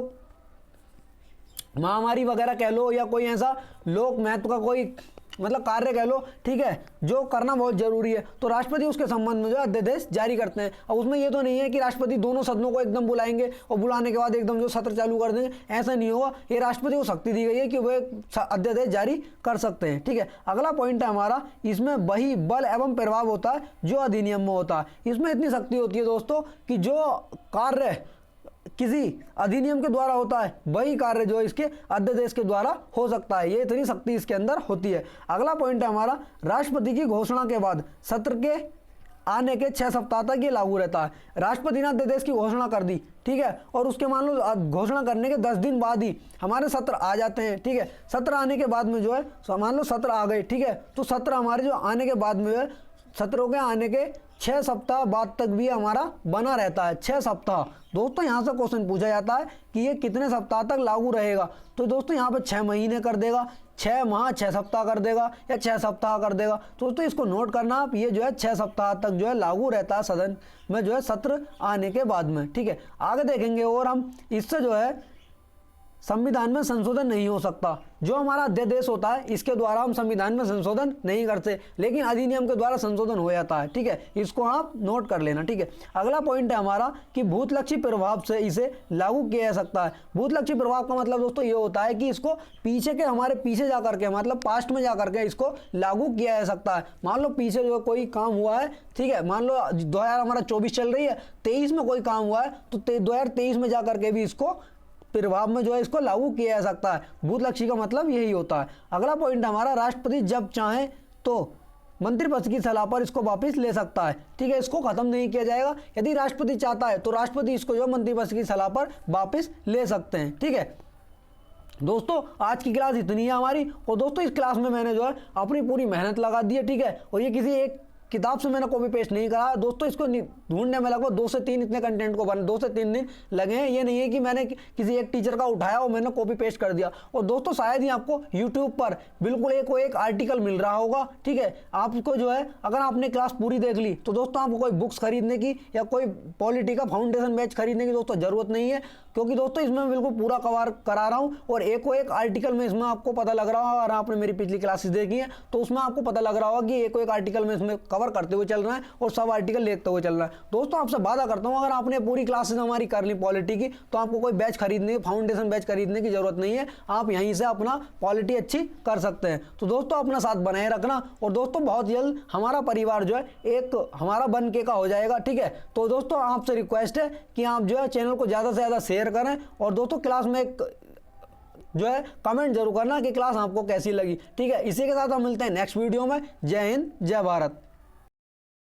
महामारी वगैरह कह लो या कोई ऐसा लोक महत्व का कोई मतलब कार्य कह लो, ठीक है, जो करना बहुत जरूरी है, तो राष्ट्रपति उसके संबंध में जो अध्यादेश जारी करते हैं। अब उसमें ये तो नहीं है कि राष्ट्रपति दोनों सदनों को एकदम बुलाएंगे और बुलाने के बाद एकदम जो सत्र चालू कर देंगे, ऐसा नहीं होगा। ये राष्ट्रपति को शक्ति दी गई है कि वे अध्यादेश जारी कर सकते हैं। ठीक है, अगला पॉइंट है हमारा, इसमें वही बल एवं प्रभाव होता है जो अधिनियम में होता है। इसमें इतनी शक्ति होती है दोस्तों कि जो कार्य किसी अधिनियम के द्वारा होता है वही कार्य जो इसके अध्यादेश के द्वारा हो सकता है। ये इतनी शक्ति इसके अंदर होती है। अगला पॉइंट है हमारा, राष्ट्रपति की घोषणा के बाद सत्र के आने के 6 सप्ताह तक ये लागू रहता है। राष्ट्रपति ने अध्यादेश की घोषणा कर दी, ठीक है, और उसके मान लो घोषणा करने के 10 दिन बाद ही हमारे सत्र आ जाते हैं। ठीक है, सत्र आने के बाद में जो है मान लो सत्र आ गए, ठीक है, तो सत्र हमारे जो आने के बाद में है, सत्रों के आने के 6 सप्ताह बाद तक भी हमारा बना रहता है। 6 सप्ताह दोस्तों, यहाँ से क्वेश्चन पूछा जाता है कि ये कितने सप्ताह तक लागू रहेगा, तो दोस्तों यहाँ पे 6 महीने कर देगा, 6 माह 6 सप्ताह कर देगा या 6 सप्ताह कर देगा। तो दोस्तों इसको नोट करना आप, ये जो है 6 सप्ताह तक जो है लागू रहता है सदन में जो है सत्र आने के बाद में। ठीक है, आगे देखेंगे और हम इससे जो है संविधान में संशोधन नहीं हो सकता। जो हमारा अध्यादेश होता है इसके द्वारा हम संविधान में संशोधन नहीं करते, लेकिन अधिनियम के द्वारा संशोधन हो जाता है। ठीक है, इसको आप नोट कर लेना। ठीक है, अगला पॉइंट है हमारा कि भूतलक्षी प्रभाव से इसे लागू किया जा सकता है। भूतलक्षी प्रभाव का मतलब दोस्तों ये होता है कि इसको पीछे के हमारे पीछे जा करके मतलब पास्ट में जा करके इसको लागू किया जा सकता है। मान लो पीछे जो कोई काम हुआ है, ठीक है, मान लो 2024 चल रही है, 23 में कोई काम हुआ है, तो 2023 में जा करके भी इसको प्रभाव में जो है इसको लागू किया जा सकता है। भूतलक्षी का मतलब यही होता है। अगला पॉइंट हमारा, राष्ट्रपति जब चाहे तो मंत्रिपरिषद की सलाह पर इसको वापस ले सकता है। ठीक है, इसको खत्म नहीं किया जाएगा। यदि राष्ट्रपति चाहता है तो राष्ट्रपति इसको जो मंत्रिपरिषद की सलाह पर वापस ले सकते हैं। ठीक है दोस्तों, आज की क्लास इतनी है हमारी, और दोस्तों इस क्लास में मैंने जो है अपनी पूरी मेहनत लगा दी है। ठीक है, और ये किसी एक किताब से मैंने कॉपी पेस्ट नहीं करा दोस्तों, इसको ढूंढने में लगभग 2 से 3 इतने कंटेंट को 2 से 3 दिन लगे हैं। ये नहीं है कि मैंने किसी एक टीचर का उठाया और मैंने कॉपी पेस्ट कर दिया। और दोस्तों शायद ही आपको यूट्यूब पर बिल्कुल एक आर्टिकल मिल रहा होगा। ठीक है, आपको जो है अगर आपने क्लास पूरी देख ली तो दोस्तों आपको कोई बुक्स खरीदने की या कोई पॉलिटी का फाउंडेशन बैच खरीदने की दोस्तों जरूरत नहीं है, क्योंकि दोस्तों इसमें मैं बिल्कुल पूरा कवर करा रहा हूँ। और एक आर्टिकल में इसमें आपको पता लग रहा होगा, अगर आपने मेरी पिछली क्लासेस देखी है तो उसमें आपको पता लग रहा होगा कि एक आर्टिकल में इसमें कवर करते हुए चल रहा है और सब आर्टिकल देखते हुए चल रहा है। दोस्तों आपसे वादा करता हूं, अगर आपने पूरी क्लासेस हमारी कर ली पॉलिटी की, तो आपको कोई बैच खरीदने, फाउंडेशन बैच खरीदने की जरूरत नहीं है। आप यहीं से अपना पॉलिटी अच्छी कर सकते हैं। तो दोस्तों अपना साथ बनाए रखना, और दोस्तों बहुत जल्द हमारा परिवार जो है एक हमारा बनके का हो जाएगा। ठीक है, तो दोस्तों आपसे रिक्वेस्ट है कि आप जो है चैनल को ज़्यादा से ज़्यादा शेयर करें, और दोस्तों क्लास में एक जो है कमेंट जरूर करना कि क्लास आपको कैसी लगी। ठीक है, इसी के साथ हम मिलते हैं नेक्स्ट वीडियो में। जय हिंद, जय भारत।